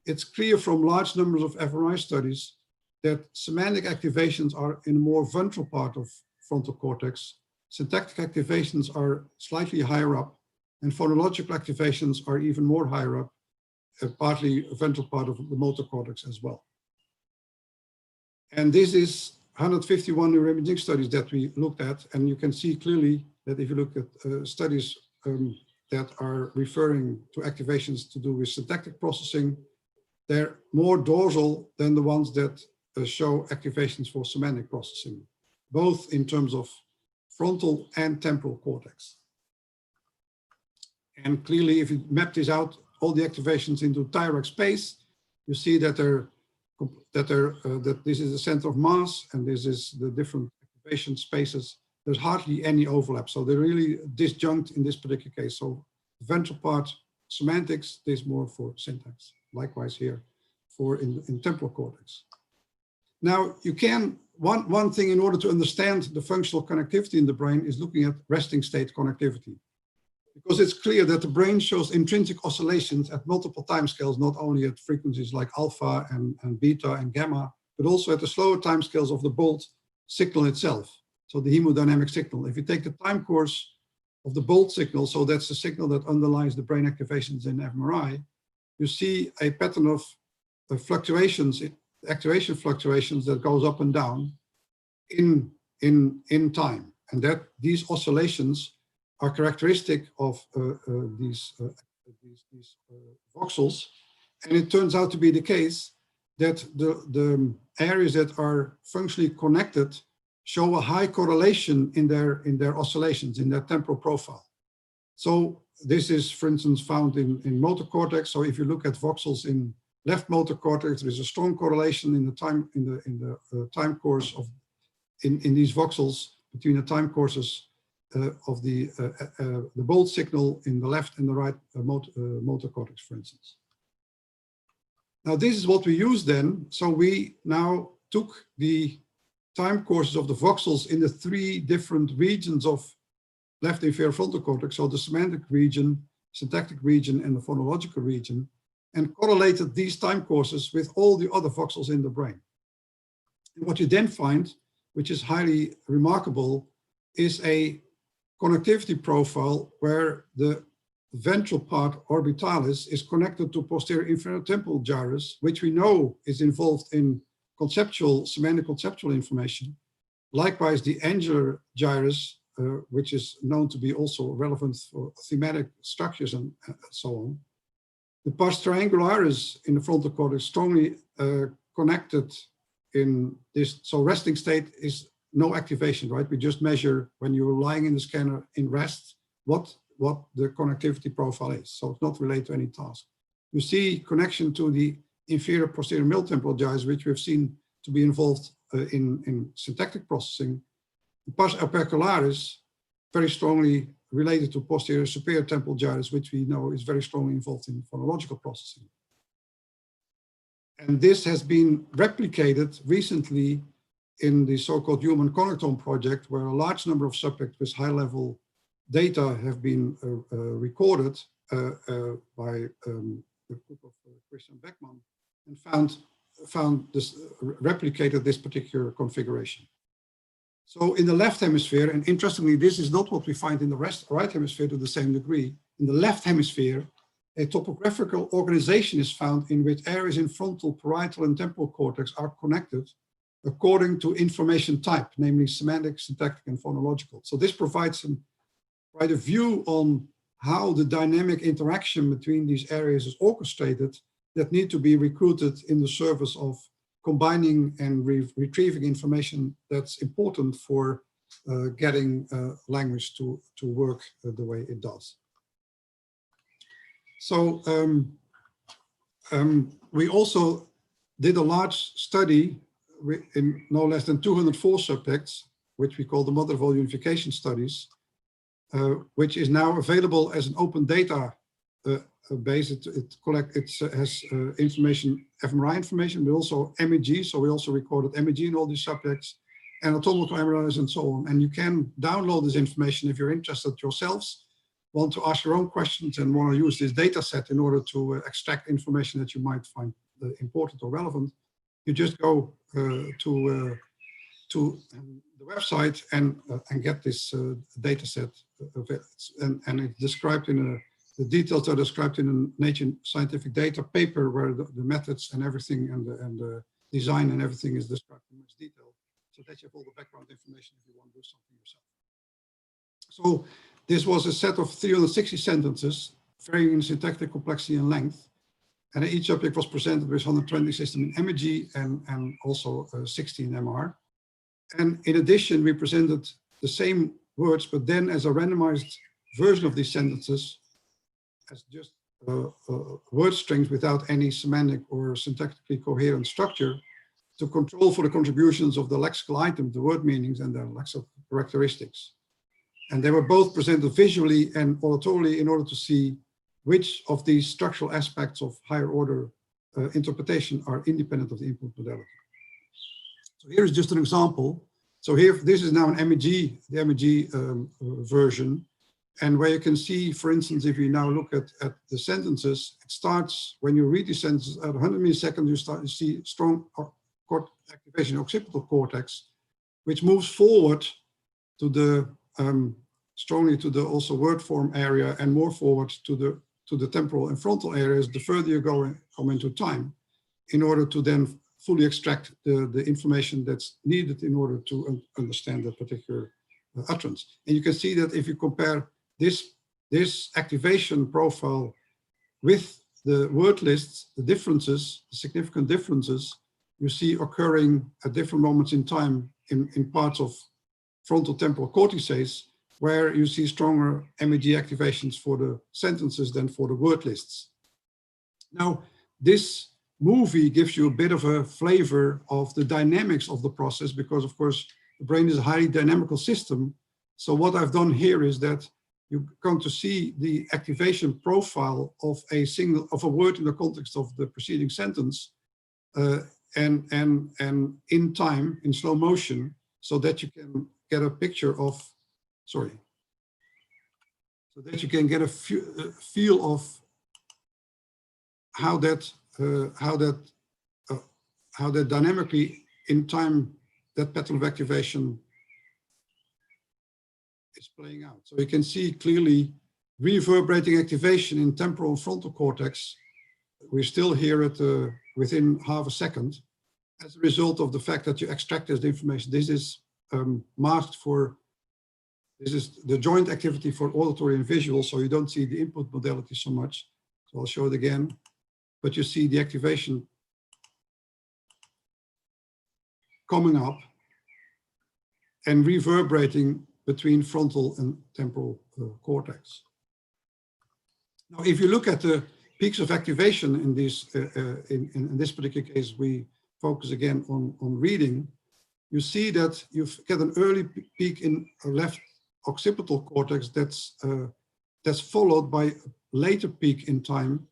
it's clear from large numbers of fMRI studies that semantic activations are in a more ventral part of frontal cortex. Syntactic activations are slightly higher up, and phonological activations are even more higher up, partly a ventral part of the motor cortex as well. And this is 151 neuroimaging studies that we looked at, and you can see clearly that if you look at studies that are referring to activations to do with syntactic processing, they're more dorsal than the ones that show activations for semantic processing, both in terms of frontal and temporal cortex. And clearly, if you map this out, all the activations into Dirac space, you see that that this is the center of mass, and this is the different activation spaces. There's hardly any overlap, so they're really disjunct in this particular case. So ventral part semantics, this more for syntax. Likewise here for in temporal cortex. Now you can one thing in order to understand the functional connectivity in the brain is looking at resting state connectivity. Because it's clear that the brain shows intrinsic oscillations at multiple timescales, not only at frequencies like alpha and beta and gamma, but also at the slower timescales of the bolt signal itself. So the hemodynamic signal. If you take the time course of the bolt signal, so that's the signal that underlies the brain activations in fMRI, you see a pattern of fluctuations, activation fluctuations that goes up and down in time, and that these oscillations are characteristic of these voxels. And it turns out to be the case that the areas that are functionally connected show a high correlation in their oscillations, in their temporal profile. So this is, for instance, found in motor cortex. So if you look at voxels in left motor cortex, there is a strong correlation in the time course of in these voxels between the time courses of the bolt signal in the left and the right motor cortex, for instance. Now this is what we use then. So we now took the time courses of the voxels in the three different regions of left inferior frontal cortex, so the semantic region, syntactic region, and the phonological region, and correlated these time courses with all the other voxels in the brain. And what you then find, which is highly remarkable, is a connectivity profile where the ventral part orbitalis is connected to posterior inferior temporal gyrus, which we know is involved in conceptual, semantic conceptual information. Likewise, the angular gyrus, which is known to be also relevant for thematic structures and so on. The pars triangularis in the frontal cortex strongly connected in this. So resting state is no activation, right? We just measure when you're lying in the scanner in rest, what the connectivity profile is. So it's not related to any task. You see connection to the inferior posterior middle temporal gyrus, which we've seen to be involved in syntactic processing. The pars opercularis, very strongly related to posterior superior temporal gyrus, which we know is very strongly involved in phonological processing. And this has been replicated recently in the so-called human connectome project, where a large number of subjects with high-level data have been recorded by the group of Christian Beckman, and replicated this particular configuration. So in the left hemisphere, and interestingly, this is not what we find in the right hemisphere to the same degree. In the left hemisphere, a topographical organization is found in which areas in frontal, parietal, and temporal cortex are connected according to information type, namely semantic, syntactic, and phonological. So this provides quite a view on how the dynamic interaction between these areas is orchestrated that need to be recruited in the service of combining and retrieving information that's important for getting language to work the way it does. So we also did a large study in no less than 204 subjects, which we call the model of all unification studies, which is now available as an open data base. It has information, fMRI information, but also MEG. So we also recorded MEG in all these subjects, anatomical MRIs and so on. And you can download this information if you're interested yourselves, want to ask your own questions and want to use this data set in order to extract information that you might find important or relevant. You just go to the website and get this data set, and it's described in the details are described in a Nature Scientific Data paper where the methods and everything and the design and everything is described in much detail, so that you have all the background information if you want to do something yourself. So this was a set of 360 sentences, varying in syntactic complexity and length. And each object was presented with 120 system in MEG and also 60 in MR. And in addition, we presented the same words, but then as a randomized version of these sentences, as just word strings without any semantic or syntactically coherent structure, to control for the contributions of the lexical items, the word meanings, and their lexical characteristics. And they were both presented visually and auditorily in order to see which of these structural aspects of higher order interpretation are independent of the input modality. So here is just an example. So here, this is now an MEG, the MEG version. And where you can see, for instance, if you now look at the sentences, it starts, when you read these sentences at 100 milliseconds, you start to see strong activation of occipital cortex, which moves forward to the, strongly to the also word form area and more forward to the temporal and frontal areas, the further you come into time, in order to then fully extract the information that's needed in order to understand that particular utterance. And you can see that if you compare this activation profile with the word lists, the differences, the significant differences you see occurring at different moments in time in parts of frontal temporal cortices, where you see stronger MEG activations for the sentences than for the word lists. Now, this movie gives you a bit of a flavor of the dynamics of the process, because of course, the brain is a highly dynamical system. So what I've done here is that you're going to see the activation profile of a word in the context of the preceding sentence and in time, in slow motion, so that you can get a picture of, so that you can get a feel of how that dynamically in time, that pattern of activation is playing out. So you can see clearly reverberating activation in temporal and frontal cortex. We're still here at within half a second as a result of the fact that you extracted the information. This is masked for, this is the joint activity for auditory and visual, so you don't see the input modality so much. So I'll show it again, but you see the activation coming up and reverberating between frontal and temporal cortex. Now, if you look at the peaks of activation in this, in this particular case, we focus again on reading. You see that you get an early peak in a left occipital cortex that's followed by a later peak in time,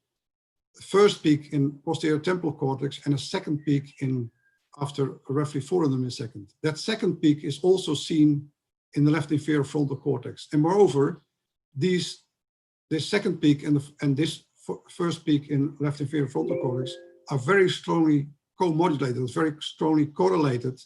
first peak in posterior temporal cortex, and a second peak in after roughly 400 milliseconds. That second peak is also seen in the left inferior frontal cortex. And moreover, this second peak and this first peak in left inferior frontal cortex are very strongly co-modulated, very strongly correlated,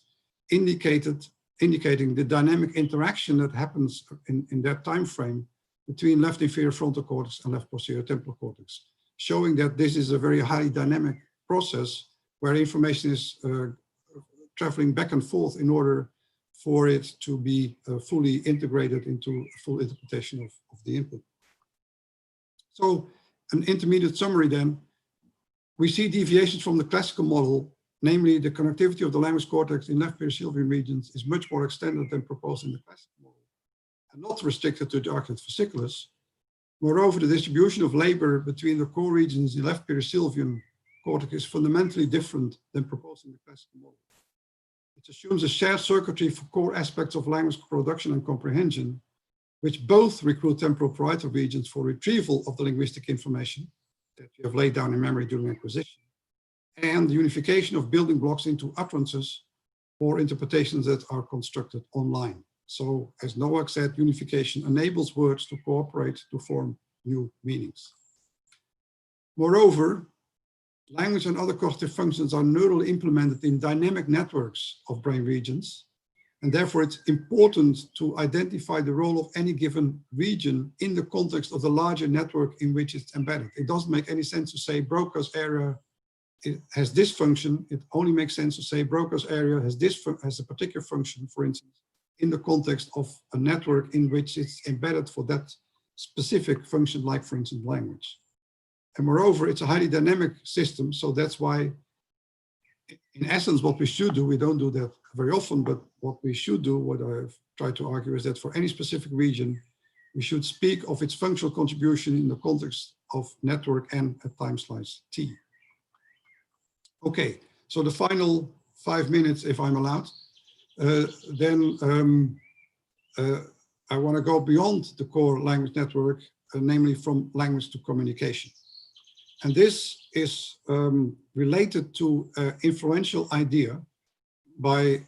indicating the dynamic interaction that happens in that time frame between left inferior frontal cortex and left posterior temporal cortex, showing that this is a very highly dynamic process where information is traveling back and forth in order for it to be fully integrated into a full interpretation of the input. So an intermediate summary then, we see deviations from the classical model, namely the connectivity of the language cortex in left perisylvian regions is much more extended than proposed in the classical model, and not restricted to the arcuate fasciculus. Moreover, the distribution of labor between the core regions in left perisylvian cortex is fundamentally different than proposed in the classical model. It assumes a shared circuitry for core aspects of language production and comprehension, which both recruit temporal parietal regions for retrieval of the linguistic information that you have laid down in memory during acquisition, and the unification of building blocks into utterances for interpretations that are constructed online. So, as Noah said, unification enables words to cooperate to form new meanings. Moreover, language and other cognitive functions are neurally implemented in dynamic networks of brain regions, and therefore it's important to identify the role of any given region in the context of the larger network in which it's embedded. It doesn't make any sense to say Broca's area it has this function. It only makes sense to say Broca's area has a particular function, for instance, in the context of a network in which it's embedded for that specific function, like, for instance, language. And moreover, it's a highly dynamic system. So that's why, in essence, what we should do, we don't do that very often, but what we should do, what I've tried to argue, is that for any specific region, we should speak of its functional contribution in the context of network N at time slice T. Okay, so the final 5 minutes, if I'm allowed, I want to go beyond the core language network, namely from language to communication. And this is related to an influential idea by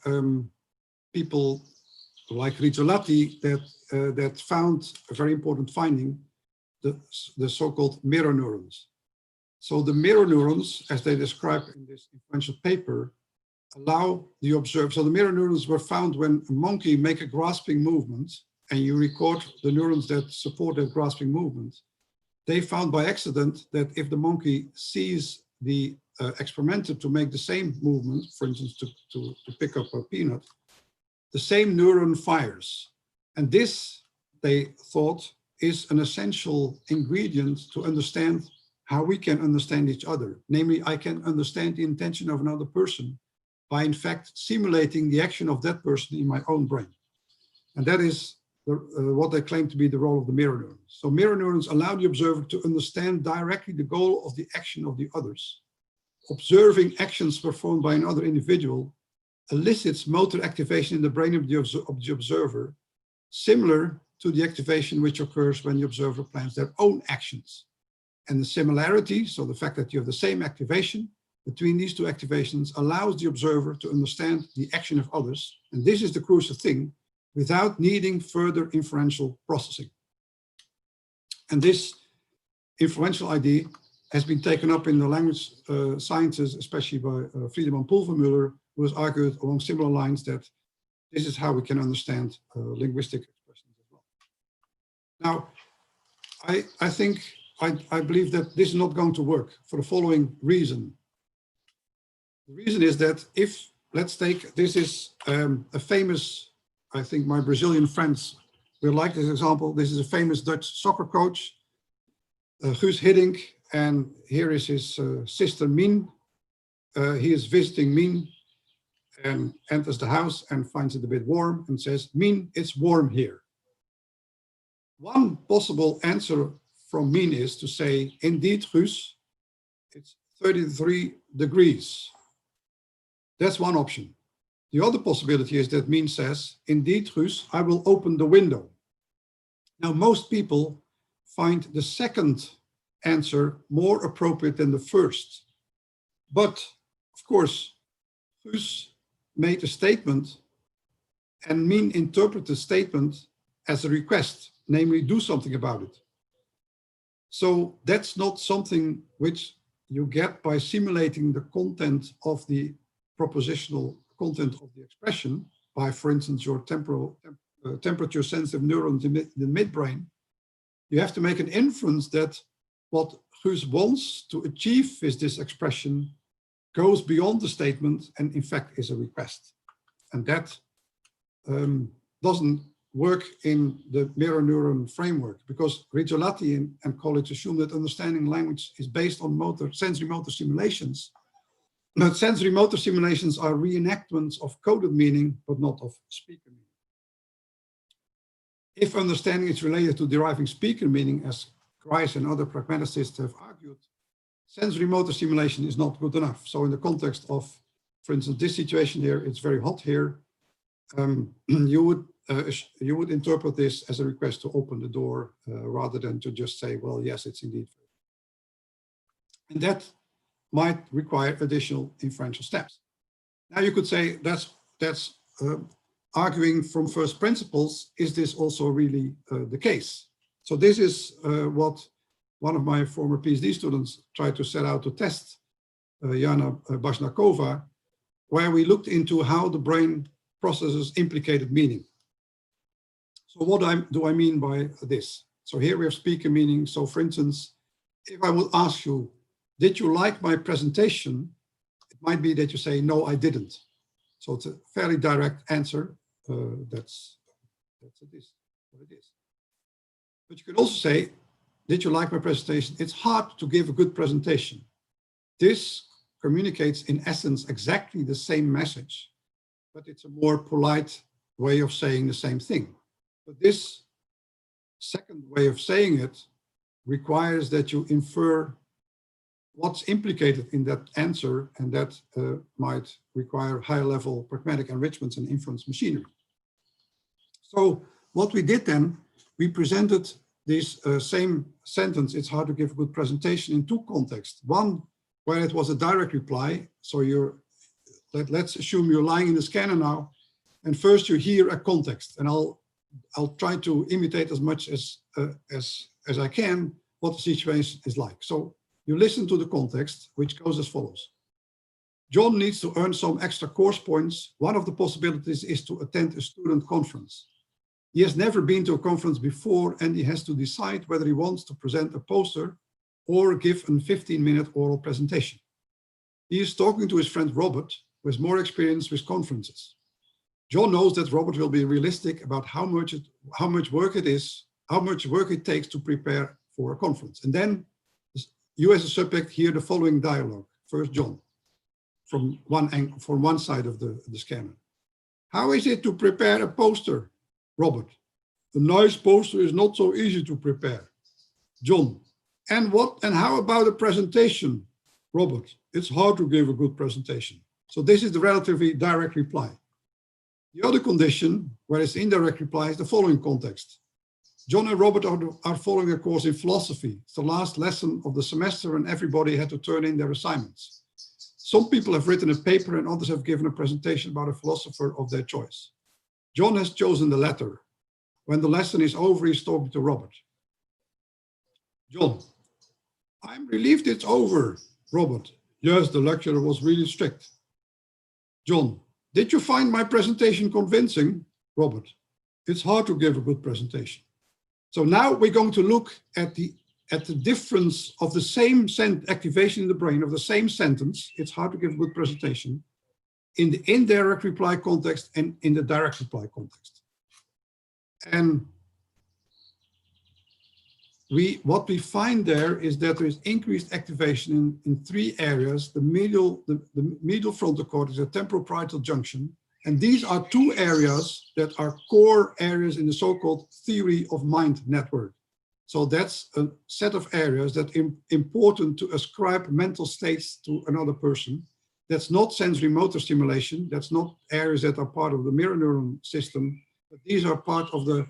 people like Rizzolatti that found a very important finding, the so-called mirror neurons. So the mirror neurons, as they describe in this influential paper, allow the observer. So the mirror neurons were found when a monkey makes a grasping movement, and you record the neurons that support that grasping movement. They found by accident that if the monkey sees the experimenter to make the same movement, for instance, to pick up a peanut, the same neuron fires. And this, they thought, is an essential ingredient to understand how we can understand each other. Namely, I can understand the intention of another person by, in fact, simulating the action of that person in my own brain. And that is what they claim to be the role of the mirror neurons. So mirror neurons allow the observer to understand directly the goal of the action of the others. Observing actions performed by another individual elicits motor activation in the brain of the observer, similar to the activation which occurs when the observer plans their own actions. And the similarity, so the fact that you have the same activation between these two activations, allows the observer to understand the action of others. And this is the crucial thing, without needing further inferential processing. And this inferential idea has been taken up in the language sciences, especially by Friedemann Pulvermüller, who has argued along similar lines that this is how we can understand linguistic expressions as well. Now, I believe that this is not going to work for the following reason. The reason is that if, let's take, this is a famous, I think my Brazilian friends will like this example. This is a famous Dutch soccer coach, Guus Hiddink, and here is his sister Mien. He is visiting Mien and enters the house and finds it a bit warm and says, "Mien, it's warm here." One possible answer from Mien is to say, "Indeed, Guus, it's 33 degrees. That's one option. The other possibility is that Mien says, "Indeed, Guus, I will open the window." Now, most people find the second answer more appropriate than the first. But, of course, Guus made a statement and Mien interpreted the statement as a request, namely, do something about it. So that's not something which you get by simulating the content of the propositional content of the expression by, for instance, your temperature sensitive neurons in the midbrain. You have to make an inference that what Guus wants to achieve with this expression goes beyond the statement and in fact is a request. And that doesn't work in the mirror neuron framework, because Rizzolatti and colleagues assume that understanding language is based on sensory motor simulations. But sensory motor simulations are reenactments of coded meaning, but not of speaker meaning. If understanding is related to deriving speaker meaning, as Grice and other pragmaticists have argued, sensory motor simulation is not good enough. So in the context of, for instance, this situation here, it's very hot here. You would interpret this as a request to open the door rather than to just say, well, yes, it's indeed. And that might require additional inferential steps. Now you could say that's arguing from first principles. Is this also really the case? So this is what one of my former PhD students tried to set out to test, Jana Bashnakova, where we looked into how the brain processes implicated meaning. So what do I mean by this? So here we have speaker meaning. So for instance, if I would ask you, did you like my presentation? It might be that you say, no, I didn't. So it's a fairly direct answer. That's what it is. But you could also say, did you like my presentation? It's hard to give a good presentation. This communicates in essence exactly the same message, but it's a more polite way of saying the same thing. But this second way of saying it requires that you infer what's implicated in that answer, and that might require higher level pragmatic enrichments and inference machinery. So what we did then, we presented this same sentence, it's hard to give a good presentation, in two contexts. One, where it was a direct reply. So let's assume you're lying in the scanner now, and first you hear a context, and I'll try to imitate as much as I can what the situation is like. So you listen to the context, which goes as follows. John needs to earn some extra course points. One of the possibilities is to attend a student conference. He has never been to a conference before, and he has to decide whether he wants to present a poster or give a 15-minute oral presentation. He is talking to his friend Robert, who has more experience with conferences. John knows that Robert will be realistic about how much work it takes to prepare for a conference. And then you as a subject hear the following dialogue. First, John, from one side of the scanner. How is it to prepare a poster, Robert? A nice poster is not so easy to prepare. John, and how about a presentation, Robert? It's hard to give a good presentation. So this is the relatively direct reply. The other condition, where it's indirect reply, is the following context. John and Robert are following a course in philosophy. It's the last lesson of the semester and everybody had to turn in their assignments. Some people have written a paper and others have given a presentation about a philosopher of their choice. John has chosen the latter. When the lesson is over, he's talking to Robert. John, I'm relieved it's over. Robert, yes, the lecturer was really strict. John, did you find my presentation convincing? Robert, it's hard to give a good presentation. So now we're going to look at the difference of the same activation in the brain of the same sentence. It's hard to give a good presentation in the indirect reply context and in the direct reply context. And what we find there is that there is increased activation in three areas: the medial frontal cortex, the temporal parietal junction. And these are two areas that are core areas in the so-called theory of mind network. So that's a set of areas that are important to ascribe mental states to another person. That's not sensory motor stimulation. That's not areas that are part of the mirror neuron system, but these are part of the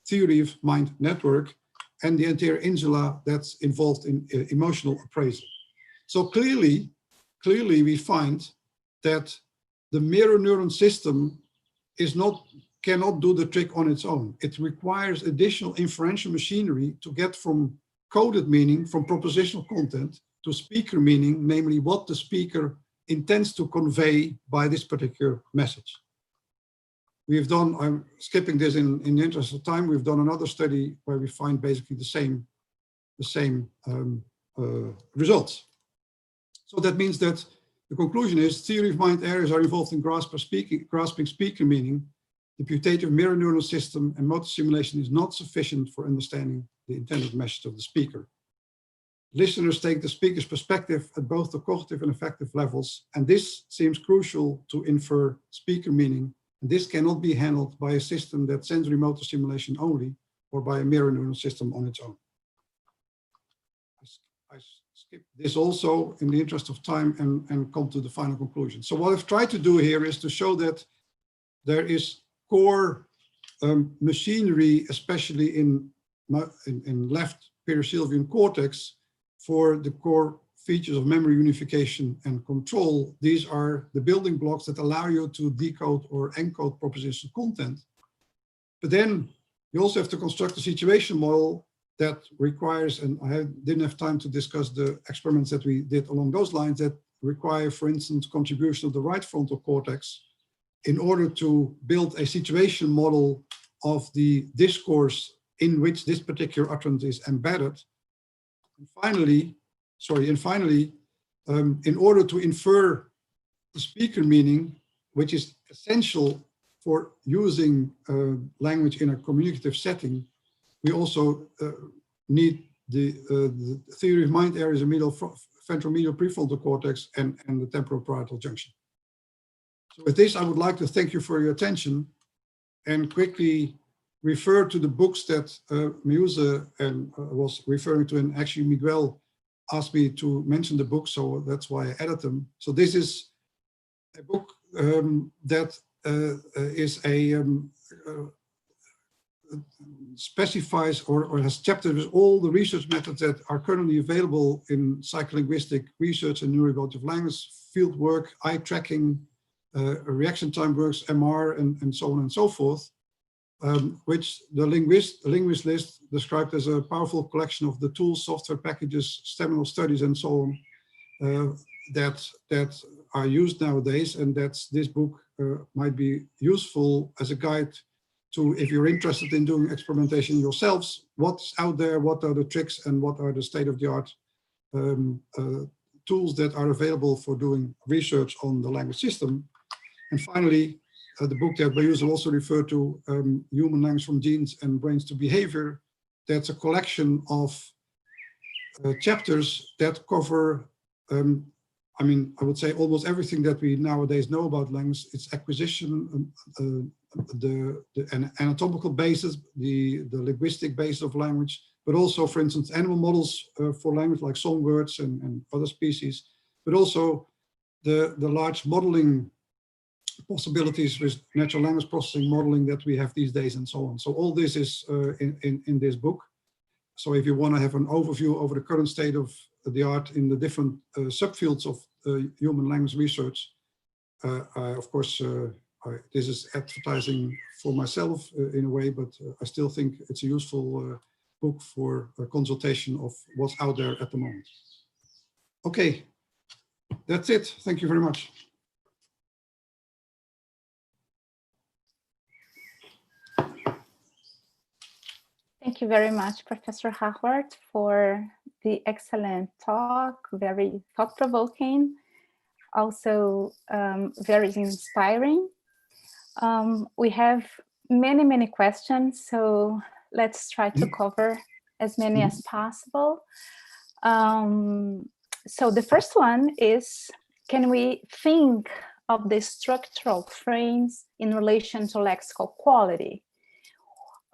theory of mind network and the anterior insula that's involved in emotional appraisal. So clearly we find that the mirror neuron system cannot do the trick on its own. It requires additional inferential machinery to get from coded meaning from propositional content to speaker meaning, namely what the speaker intends to convey by this particular message. We've done, I'm skipping this in the interest of time, we've done another study where we find basically the same results. So that means that the conclusion is theory of mind areas are involved in grasping speaker meaning. The putative mirror neural system and motor simulation is not sufficient for understanding the intended message of the speaker. Listeners take the speaker's perspective at both the cognitive and affective levels, and this seems crucial to infer speaker meaning. And this cannot be handled by a system that's sensory motor simulation only, or by a mirror neural system on its own. I skip this also in the interest of time and come to the final conclusion. So what I've tried to do here is to show that there is core machinery, especially in left perisylvian cortex, for the core features of memory unification and control. These are the building blocks that allow you to decode or encode propositional content. But then you also have to construct a situation model that requires, and I didn't have time to discuss the experiments that we did along those lines, that require, for instance, contribution of the right frontal cortex in order to build a situation model of the discourse in which this particular utterance is embedded. And finally, in order to infer the speaker meaning, which is essential for using language in a communicative setting, we also need the theory of mind areas in ventral medial prefrontal cortex and the temporal parietal junction. So with this, I would like to thank you for your attention and quickly refer to the books that Muse was referring to, and actually Miguel asked me to mention the book, so that's why I added them. So this is a book that is specifies or has chapters with all the research methods that are currently available in psycholinguistic research and neuroevolutive language, field work, eye tracking, reaction time works, MR, and so on and so forth. Which the linguist list described as a powerful collection of the tools, software packages, seminal studies, and so on that are used nowadays. And that's this book might be useful as a guide to, if you're interested in doing experimentation yourselves, what's out there, what are the tricks, and what are the state-of-the-art tools that are available for doing research on the language system. And finally, the book that Bayus also referred to, Human Language from Genes and Brains to Behavior, that's a collection of chapters that cover, I would say almost everything that we nowadays know about language. Its acquisition, the anatomical basis, the linguistic basis of language, but also, for instance, animal models for language like songbirds and other species, but also the large modeling possibilities with natural language processing modeling that we have these days and so on. So all this is in this book. So if you want to have an overview over the current state of the art in the different subfields of human language research, of course, this is advertising for myself in a way, but I still think it's a useful book for a consultation of what's out there at the moment. Okay, that's it. Thank you very much. Thank you very much, Professor Hagoort, for the excellent talk, very thought-provoking, also very inspiring. We have many questions, so let's try to cover as many as possible. So the first one is, can we think of the structural frames in relation to lexical quality?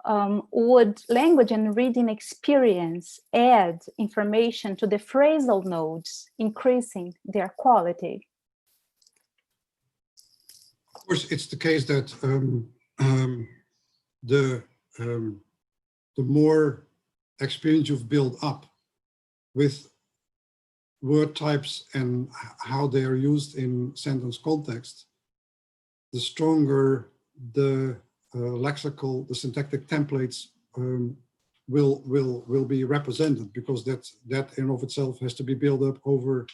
Would language and reading experience add information to the phrasal nodes, increasing their quality? Of course, it's the case that the more experience you've built up with word types and how they are used in sentence context, the stronger the lexical, the syntactic templates will be represented, because that in of itself has to be built up over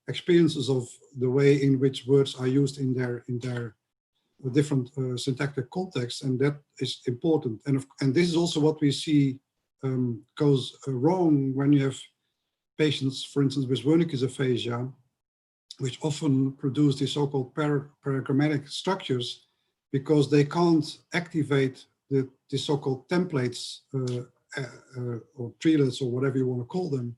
experiences of the way in which words are used in their different syntactic contexts, and that is important. And this is also what we see goes wrong when you have patients, for instance, with Wernicke's aphasia, which often produce these so-called paragrammatic structures, because they can't activate the so-called templates or treelets or whatever you want to call them,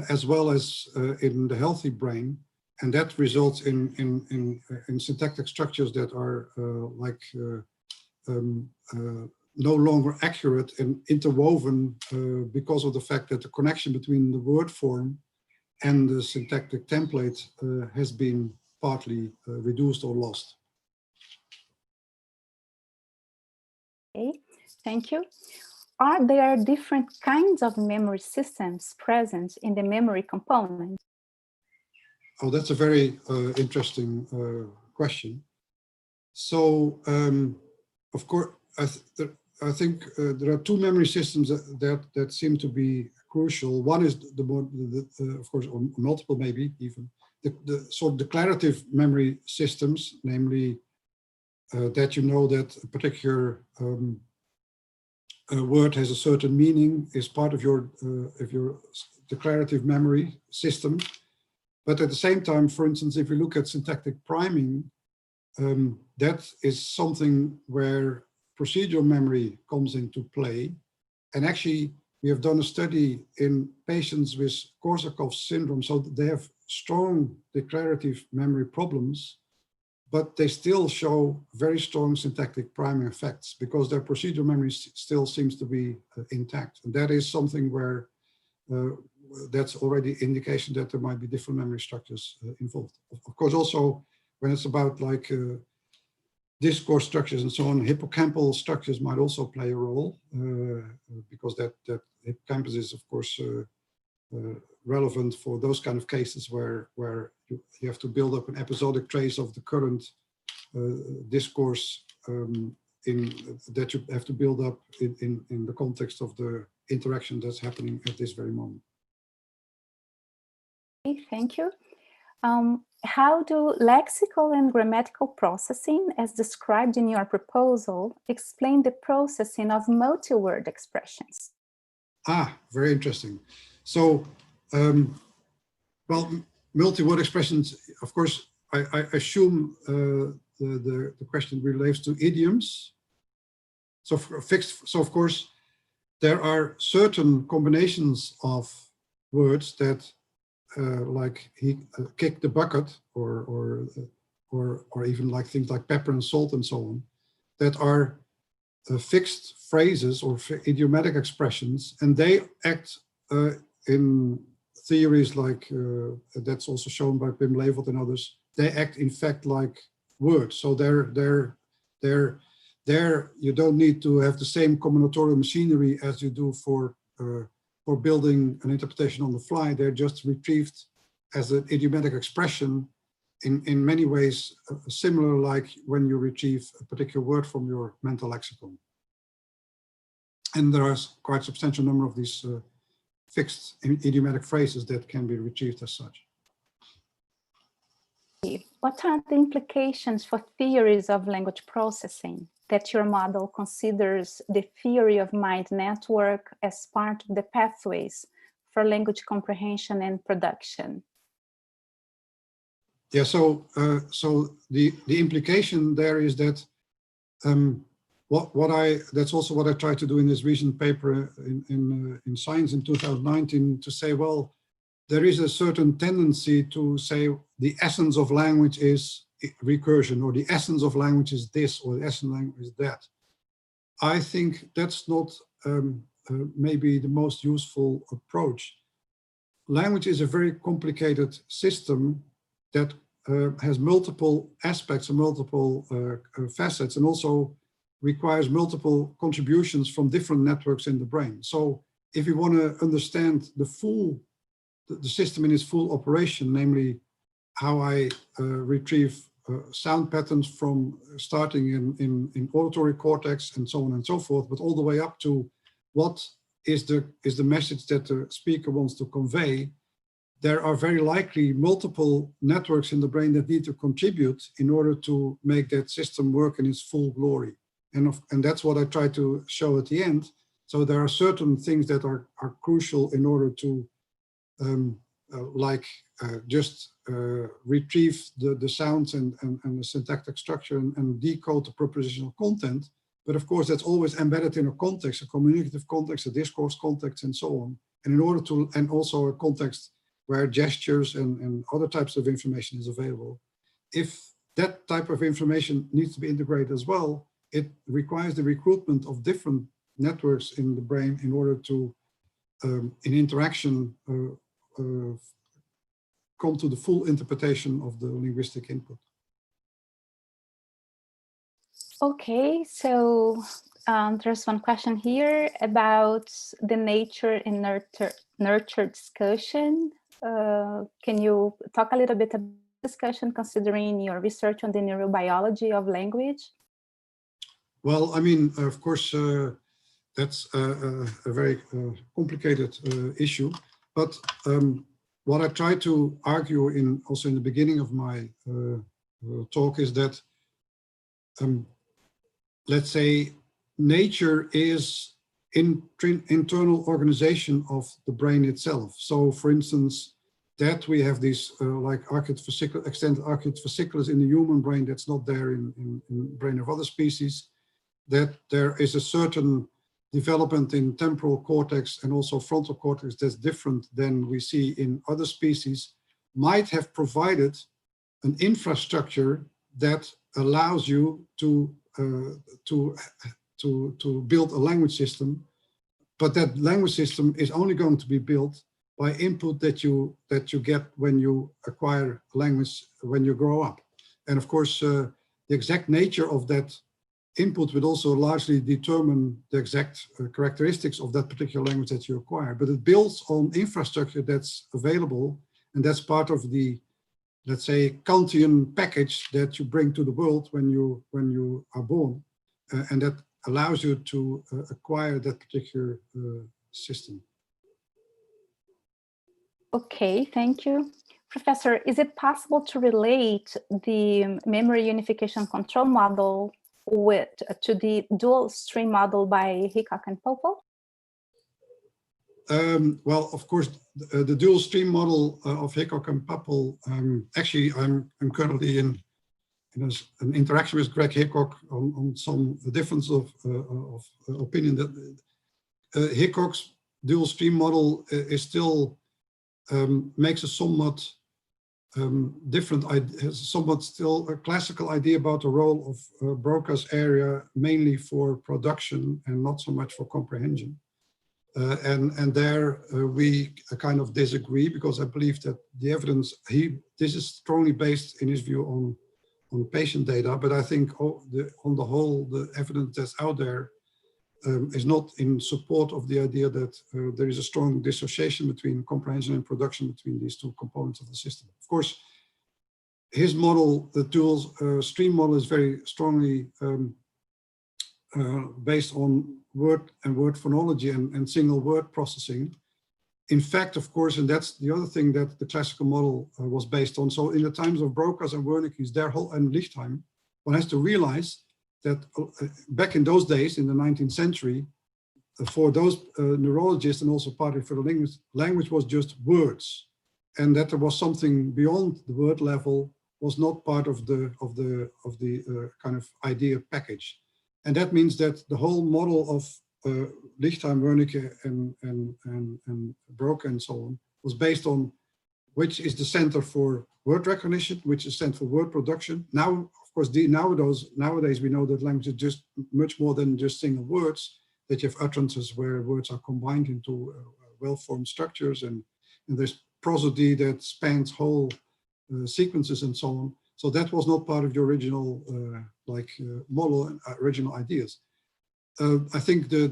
as well as in the healthy brain. And that results in syntactic structures that are no longer accurate and interwoven because of the fact that the connection between the word form and the syntactic template has been partly reduced or lost. Okay, thank you. Are there different kinds of memory systems present in the memory component? Oh, that's a very interesting question. So, of course, I think there are two memory systems that seem to be crucial. One is of course, or multiple maybe even, the sort of declarative memory systems, namely that you know that a particular word has a certain meaning, is part of your declarative memory system. But at the same time, for instance, if you look at syntactic priming, that is something where procedural memory comes into play. And actually, we have done a study in patients with Korsakoff syndrome, so they have strong declarative memory problems, but they still show very strong syntactic priming effects because their procedural memory still seems to be intact. And that is something where that's already indication that there might be different memory structures involved. Of course, also when it's about like discourse structures and so on, hippocampal structures might also play a role because that hippocampus is, of course, relevant for those kind of cases where you have to build up an episodic trace of the current discourse that you have to build up in the context of the interaction that's happening at this very moment. Okay, thank you. How do lexical and grammatical processing, as described in your proposal, explain the processing of multi-word expressions? Ah, very interesting. So, well, multi-word expressions, of course, I assume the question relates to idioms. So so of course, there are certain combinations of words that like he kicked the bucket, or even like things like pepper and salt and so on, that are fixed phrases or idiomatic expressions, and they act in theories like that's also shown by Pim Leveld and others. They act in fact like words, so there you don't need to have the same combinatorial machinery as you do for building an interpretation on the fly. They're just retrieved as an idiomatic expression in many ways similar like when you retrieve a particular word from your mental lexicon. And there are quite a substantial number of these fixed idiomatic phrases that can be retrieved as such. What are the implications for theories of language processing that your model considers the theory of mind network as part of the pathways for language comprehension and production? Yeah, so the implication there is that that's also what I tried to do in this recent paper in Science in 2019, to say, well, there is a certain tendency to say the essence of language is recursion, or the essence of language is this, or the essence of language is that. I think that's not maybe the most useful approach. Language is a very complicated system that has multiple aspects and multiple facets, and also requires multiple contributions from different networks in the brain. So if you want to understand the system in its full operation, namely how I retrieve sound patterns from starting in auditory cortex and so on and so forth, but all the way up to what is the message that the speaker wants to convey, there are very likely multiple networks in the brain that need to contribute in order to make that system work in its full glory. And that's what I try to show at the end. So there are certain things that are crucial in order to retrieve the sounds and the syntactic structure and decode the propositional content. But of course, that's always embedded in a context, a communicative context, a discourse context, and so on. And in order to, and also a context where gestures and other types of information is available. If that type of information needs to be integrated as well, it requires the recruitment of different networks in the brain in order to, in interaction, come to the full interpretation of the linguistic input. Okay, so there's one question here about the nature and nurture discussion. Can you talk a little bit about discussion considering your research on the neurobiology of language? Well, I mean, of course, that's a very complicated issue, but what I try to argue also in the beginning of my talk is that, let's say, nature is internal organization of the brain itself. So, for instance, that we have these like extended arcuate fasciculus in the human brain that's not there in the brain of other species, that there is a certain development in temporal cortex and also frontal cortex that's different than we see in other species, might have provided an infrastructure that allows you to build a language system, but that language system is only going to be built by input that you get when you acquire language when you grow up. And of course, the exact nature of that input would also largely determine the exact characteristics of that particular language that you acquire. But it builds on infrastructure that's available, and that's part of the, let's say, Kantian package that you bring to the world when you are born, and that allows you to acquire that particular system. Okay, thank you. Professor, is it possible to relate the memory unification control model to the dual stream model by Hickok and Popple? Well, of course, the dual stream model of Hickok and Popple, actually, I'm currently in an interaction with Greg Hickok on some difference of opinion that Hickok's dual stream model is still makes a somewhat different, somewhat still a classical idea about the role of Broca's area, mainly for production and not so much for comprehension. And there we kind of disagree, because I believe that the evidence, this is strongly based in his view on patient data, but I think on the whole, the evidence that's out there is not in support of the idea that there is a strong dissociation between comprehension and production between these two components of the system. Of course, his model, the dual stream model, is very strongly based on word and word phonology and single word processing. In fact, of course, and that's the other thing that the classical model was based on. So in the times of Broca's and Wernicke's, and Lichtheim, one has to realize that back in those days, in the 19th century, for those neurologists and also partly for the linguists, language was just words, and that there was something beyond the word level was not part of the kind of idea package. And that means that the whole model of Lichtheim, Wernicke, and Broca and so on was based on which is the center for word recognition, which is center for word production. Now, of course, nowadays we know that language is just much more than just single words, that you have utterances where words are combined into well-formed structures, and there's prosody that spans whole sequences and so on. So that was not part of the original model and original ideas. I think the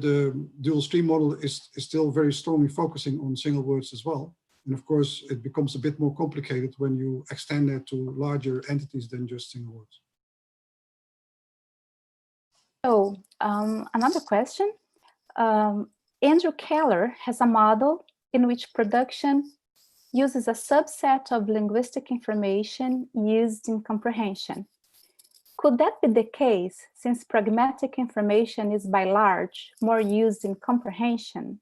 dual stream model is still very strongly focusing on single words as well. And of course, it becomes a bit more complicated when you extend that to larger entities than just single words. So another question. Andrew Keller has a model in which production uses a subset of linguistic information used in comprehension. Could that be the case, since pragmatic information is by large more used in comprehension?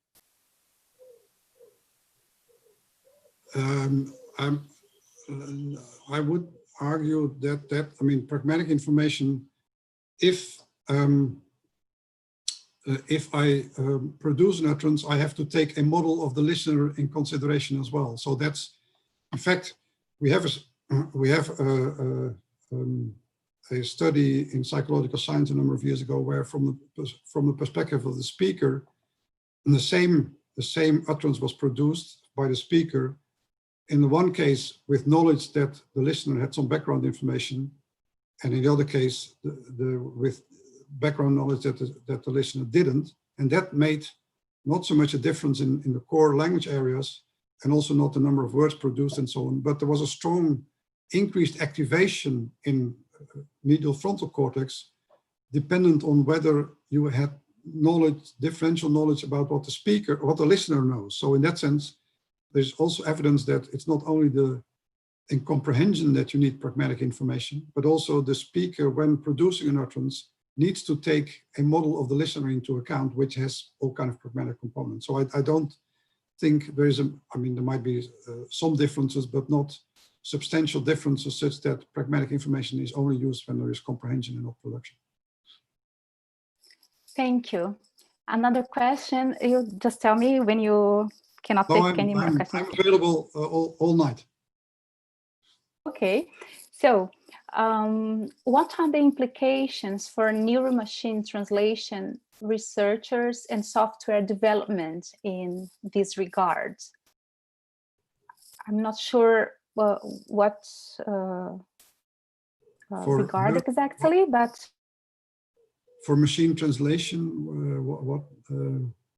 I would argue that I mean, pragmatic information, if I produce an utterance, I have to take a model of the listener in consideration as well. So that's, in fact, we have a study in psychological science a number of years ago, where from the perspective of the speaker, and the same utterance was produced by the speaker. In the one case, with knowledge that the listener had some background information, and in the other case, with background knowledge that the listener didn't, and that made not so much a difference in the core language areas, and also not the number of words produced and so on, but there was a strong increased activation in medial frontal cortex, dependent on whether you had knowledge, differential knowledge about what the speaker, what the listener knows. So in that sense, there's also evidence that it's not only in comprehension that you need pragmatic information, but also the speaker, when producing an utterance, needs to take a model of the listener into account, which has all kind of pragmatic components. So I don't think there is I mean, there might be some differences, but not substantial differences such that pragmatic information is only used when there is comprehension and not production. Thank you. Another question, you just tell me when you cannot take any more questions. I'm available all night. Okay, so what are the implications for neuro-machine translation researchers and software development in this regard? I'm not sure what regard exactly, but for machine translation, what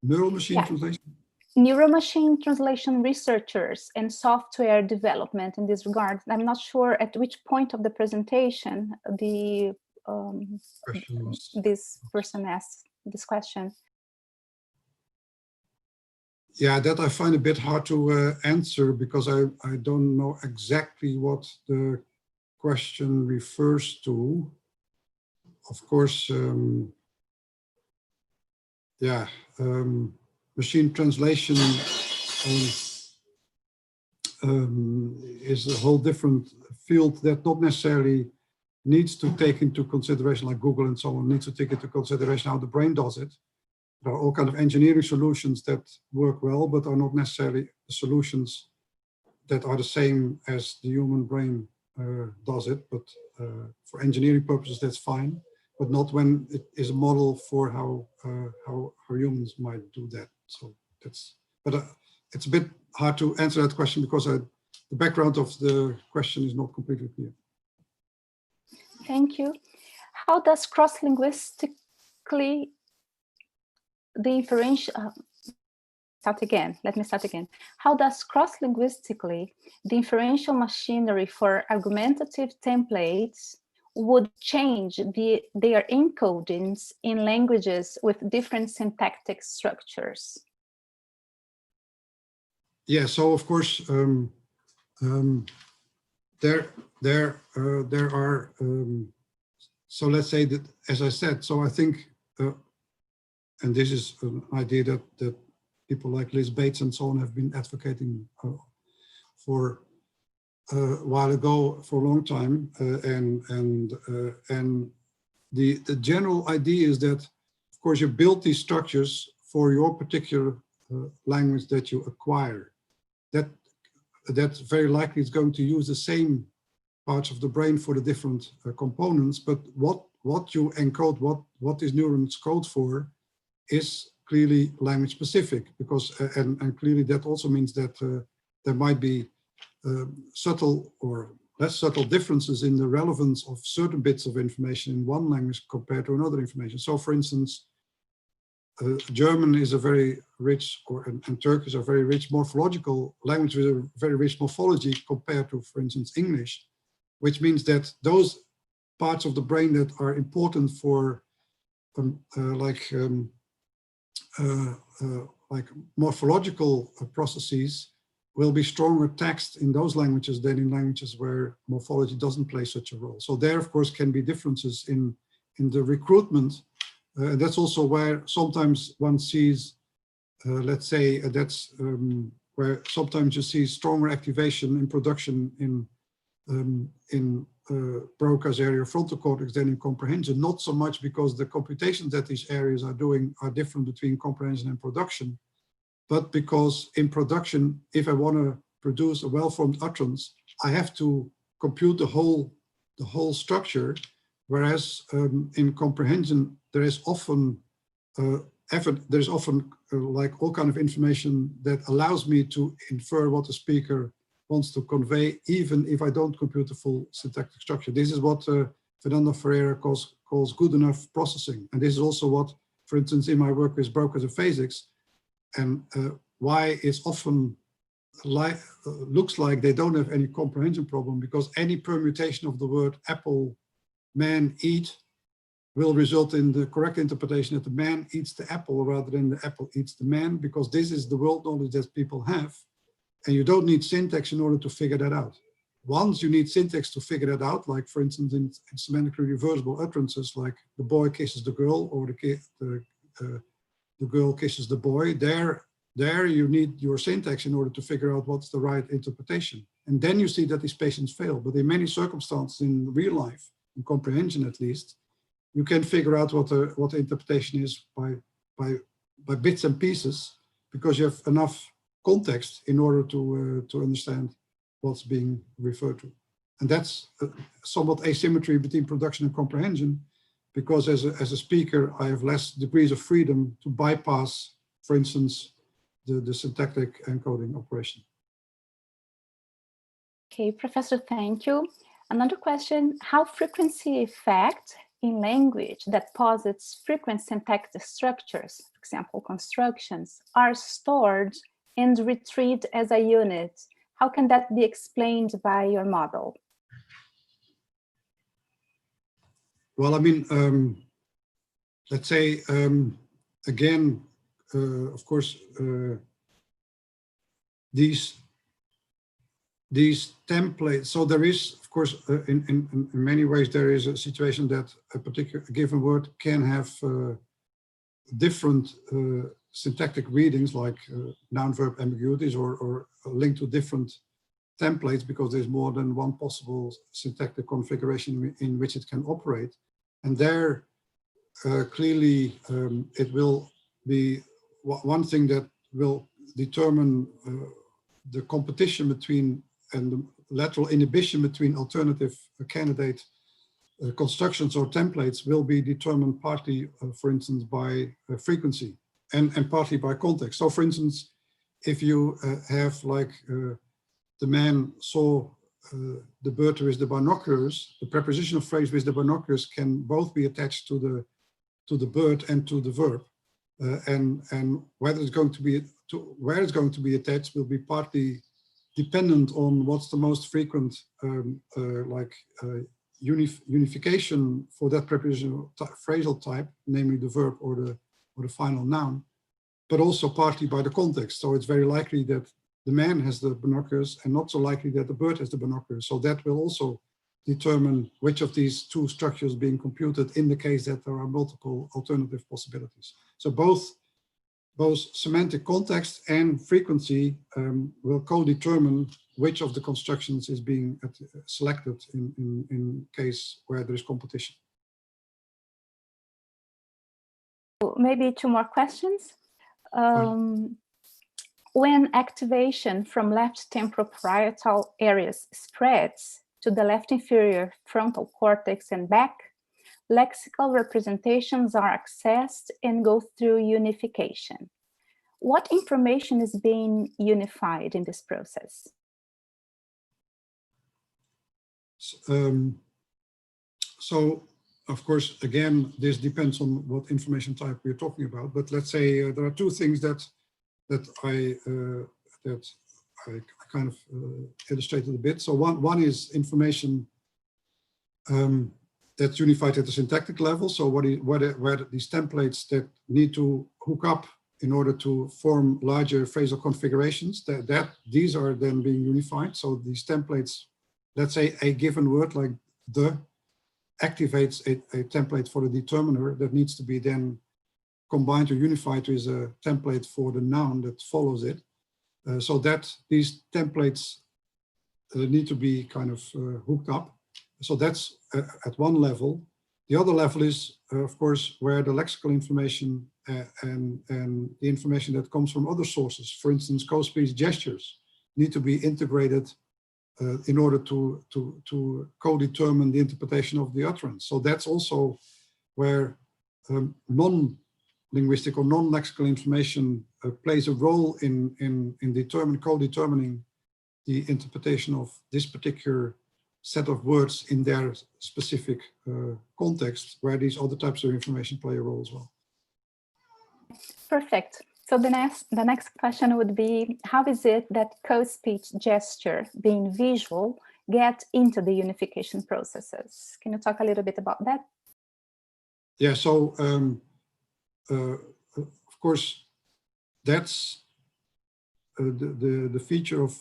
neural machine translation? Neuro-machine translation researchers and software development in this regard. I'm not sure at which point of the presentation the this person asked this question. Yeah, that I find a bit hard to answer, because I don't know exactly what the question refers to. Of course, yeah, machine translation is a whole different field that not necessarily needs to take into consideration, like Google and so on, needs to take into consideration how the brain does it. There are all kinds of engineering solutions that work well, but are not necessarily solutions that are the same as the human brain does it. But for engineering purposes, that's fine, but not when it is a model for how humans might do that. So that's, but it's a bit hard to answer that question, because the background of the question is not completely clear. Thank you. How does cross-linguistically the inferential, let me start again. How does cross-linguistically the inferential machinery for argumentative templates would change their encodings in languages with different syntactic structures? Yeah, so of course, there are, so let's say that, as I said, so I think, and this is an idea that people like Liz Bates and so on have been advocating for a while ago, for a long time, and the general idea is that, of course, you build these structures for your particular language that you acquire. That very likely is going to use the same parts of the brain for the different components, but what you encode, what these neurons code for, is clearly language specific, because and clearly that also means that there might be subtle or less subtle differences in the relevance of certain bits of information in one language compared to another information. So, for instance, German is a very rich, and Turkish are very rich morphological language with a very rich morphology compared to, for instance, English, which means that those parts of the brain that are important for like morphological processes will be stronger text in those languages than in languages where morphology doesn't play such a role. So there, of course, can be differences in the recruitment. That's also where sometimes one sees, let's say, that's where sometimes you see stronger activation in production in Broca's area of frontal cortex than in comprehension, not so much because the computations that these areas are doing are different between comprehension and production, but because in production, if I want to produce a well-formed utterance, I have to compute the whole structure, whereas in comprehension, there is often like all kind of information that allows me to infer what the speaker wants to convey, even if I don't compute the full syntactic structure. This is what Fernando Ferreira calls good enough processing. And this is also what, for instance, in my work with Broca's aphasics, and why it's often looks like they don't have any comprehension problem, because any permutation of the word apple, man, eat will result in the correct interpretation that the man eats the apple rather than the apple eats the man, because this is the world knowledge that people have. And you don't need syntax in order to figure that out. Once you need syntax to figure that out, like for instance in semantically reversible utterances, like the boy kisses the girl or the girl kisses the boy, there you need your syntax in order to figure out what's the right interpretation. And then you see that these patients fail. But in many circumstances in real life, in comprehension at least, you can figure out what the interpretation is by bits and pieces, because you have enough context in order to understand what's being referred to. And that's somewhat asymmetry between production and comprehension, because as a speaker, I have less degrees of freedom to bypass, for instance, the syntactic encoding operation. Okay, Professor, thank you. Another question, how frequency effect in language that posits frequent syntactic structures, for example, constructions, are stored and retrieved as a unit? How can that be explained by your model? Well, I mean, let's say, again, of course, these templates, so there is, of course, in many ways, there is a situation that a given word can have different syntactic readings, like noun-verb ambiguities, or linked to different templates, because there's more than one possible syntactic configuration in which it can operate. And there, clearly, it will be one thing that will determine the competition between and the lateral inhibition between alternative candidate constructions or templates will be determined partly, for instance, by frequency and partly by context. So, for instance, if you have like the man saw the bird with the binoculars, the prepositional phrase with the binoculars can both be attached to the bird and to the verb, and whether it's going to be where it's going to be attached will be partly dependent on what's the most frequent unification for that prepositional phrasal type, namely the verb or the final noun, but also partly by the context. So it's very likely that the man has the binoculars and not so likely that the bird has the binoculars. So that will also determine which of these two structures being computed in the case that there are multiple alternative possibilities. So both semantic context and frequency will co-determine which of the constructions is being selected in case where there is competition. Maybe two more questions. When activation from left temporal parietal areas spreads to the left inferior frontal cortex and back, lexical representations are accessed and go through unification. What information is being unified in this process? So, of course, again, this depends on what information type we're talking about. But let's say there are two things that I kind of illustrated a bit. So one is information that's unified at the syntactic level. So where these templates that need to hook up in order to form larger phrasal configurations, these are then being unified. So these templates, let's say a given word like the activates a template for the determiner that needs to be then combined or unified with a template for the noun that follows it. So that these templates need to be kind of hooked up. So that's at one level. The other level is, of course, where the lexical information and the information that comes from other sources, for instance, co-speech gestures, need to be integrated in order to co-determine the interpretation of the utterance. So that's also where non-linguistic or non-lexical information plays a role in co-determining the interpretation of this particular set of words in their specific context, where these other types of information play a role as well. Perfect. So the next question would be, how is it that co-speech gesture, being visual, get into the unification processes? Can you talk a little bit about that? Yeah, so of course, that's the feature of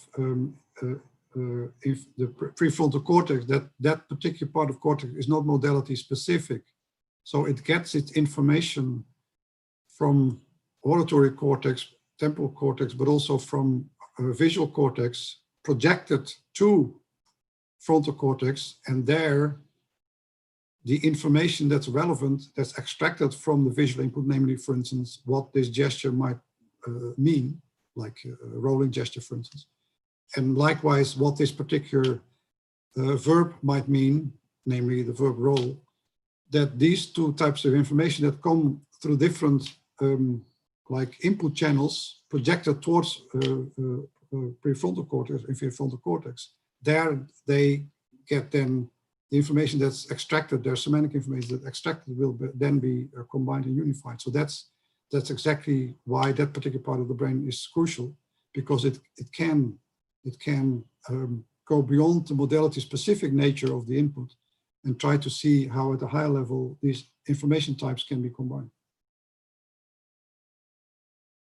if the prefrontal cortex, that particular part of cortex is not modality specific. So it gets its information from auditory cortex, temporal cortex, but also from visual cortex projected to frontal cortex, and there the information that's relevant, that's extracted from the visual input, namely, for instance, what this gesture might mean, like a rolling gesture, for instance, and likewise what this particular verb might mean, namely the verb roll, that these two types of information that come through different like input channels projected towards prefrontal cortex, inferior frontal cortex, there they get then the information that's extracted, their semantic information that's extracted will then be combined and unified. So that's exactly why that particular part of the brain is crucial, because it can go beyond the modality specific nature of the input and try to see how at a higher level these information types can be combined.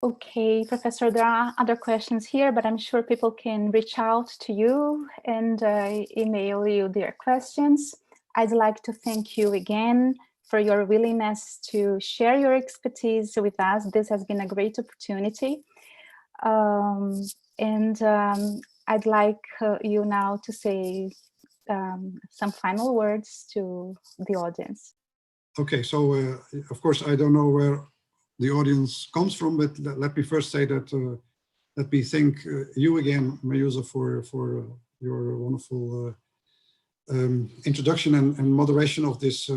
Okay, Professor, there are other questions here, but I'm sure people can reach out to you and email you their questions. I'd like to thank you again for your willingness to share your expertise with us. This has been a great opportunity. I'd like you now to say some final words to the audience. Okay, so of course, I don't know where the audience comes from, but let me first say that let me thank you again, Mayuza, for your wonderful introduction and moderation of this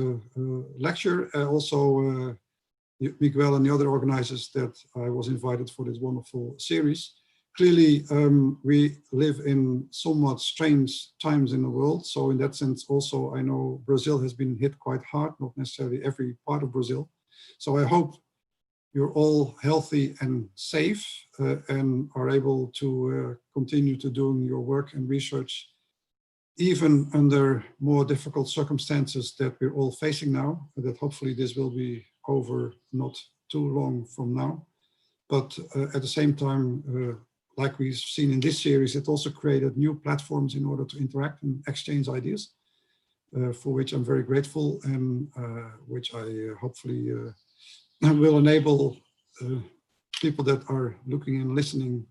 lecture. Also, Miguel and the other organizers that I was invited for this wonderful series. Clearly, we live in somewhat strange times in the world. So in that sense, also, I know Brazil has been hit quite hard, not necessarily every part of Brazil. So I hope you're all healthy and safe and are able to continue to doing your work and research, even under more difficult circumstances that we're all facing now, that hopefully this will be over not too long from now. But at the same time, like we've seen in this series, it also created new platforms in order to interact and exchange ideas, for which I'm very grateful, and which I hopefully will enable people that are looking and listening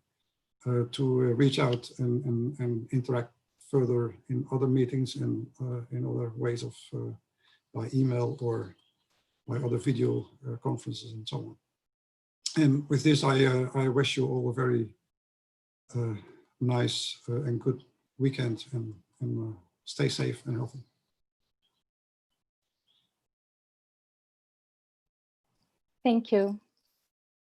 to reach out and interact further in other meetings and in other ways of by email or by other video conferences and so on. And with this, I wish you all a very nice and good weekend, and stay safe and healthy. Thank you.